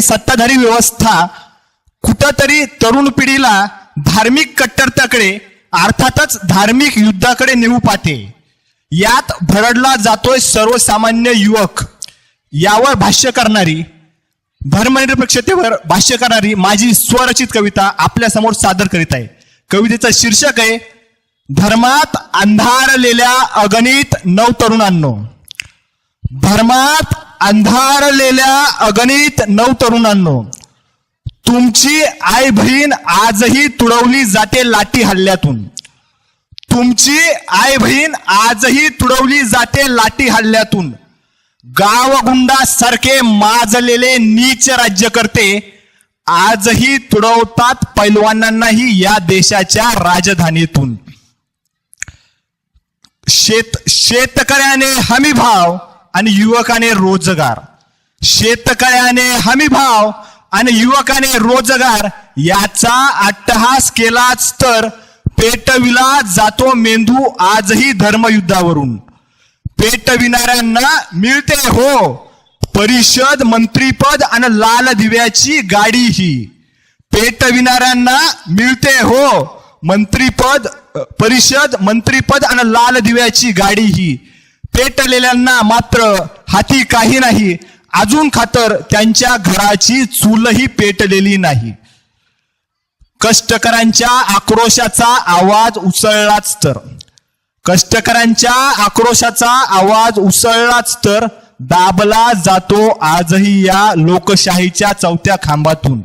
सत्ताधारी व्यवस्था कुठंतरी तरुण पिढीला धार्मिक कट्टरताकडे अर्थातच धार्मिक युद्धाकडे नेऊ पाहते. यात भरडला जातोय सर्वसामान्य युवक. यावर भाष्य करणारी, धर्मनिरपेक्षतेवर भाष्य करणारी माझी स्वरचित कविता आपल्या समोर सादर करीत आहे. कवितेचं शीर्षक आहे धर्मात अंधारलेल्या अगणित नवतरुणांनो. धर्मात अंधारलेल्या अगणित नवतरुणांनो, तुमची आई बहीण आजही तुडवली जाते लाठी हल्ल्यातून. तुमची आई बहीण आजही तुडवली जाते लाठी हल्ल्यातून. गावगुंडासारखे माजलेले नीच राज्यकर्ते आजही तुडवतात पैलवानांनाही या देशाच्या राजधानीतून. शेतकऱ्याने हमी भाव आणि युवकाने रोजगार, शेतकऱ्याने हमी भाव आणि युवकाने रोजगार याचा अट्टहास केलाच तर पेटविला जातो मेंदू आजही धर्मयुद्धावरून. पेटविणाऱ्यांना मिळते हो परिषद मंत्रीपद आणि लाल दिव्याची गाडी ही. पेटविणाऱ्यांना मिळते हो परिषद मंत्रीपद आणि लाल दिव्याची गाडी ही. पेटलेल्यांना मात्र हाती काही नाही, अजून खातर त्यांच्या घराची चूलही पेटलेली नाही. कष्टकऱ्यांच्या आक्रोशाचा आवाज उसळलाच तर, कष्टकऱ्यांच्या आक्रोशाचा आवाज उसळलाच तर दाबला जातो आजही या लोकशाहीच्या चौथ्या खांबातून.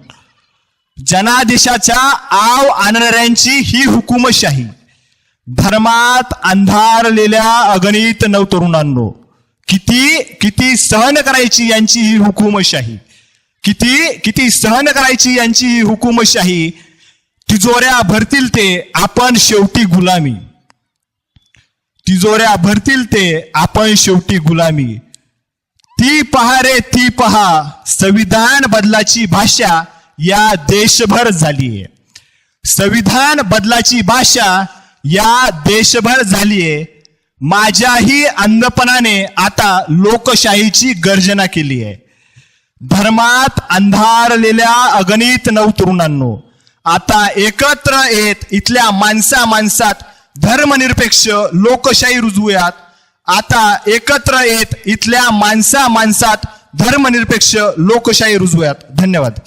जनादेशाच्या आव आणणाऱ्यांची ही हुकुमशाही, धर्मात अंधारलेल्या अगणित नवतरुणांनो, किती सहन करायची यांची ही हुकुमशाही, किती सहन करायची यांची ही हुकुमशाही. तिजोऱ्या भरतील ते आपण शेवटी गुलामी, तिजोऱ्या भरतील ते आपण शेवटी गुलामी. ती पहा रे ती पहा, संविधान बदलाची भाषा या देशभर झालीये. संविधान बदलाची भाषा या देशभर झालीये. माझ्याही अंधपणाने आता लोकशाहीची गर्जना केली आहे. धर्मात अंधारलेल्या अगणित नवतरुणांनो, आता एकत्र येत इथल्या माणसात धर्मनिरपेक्ष लोकशाही रुजवूयात. आता एकत्र येत इथल्या माणसात धर्मनिरपेक्ष लोकशाही रुजवूयात. धन्यवाद.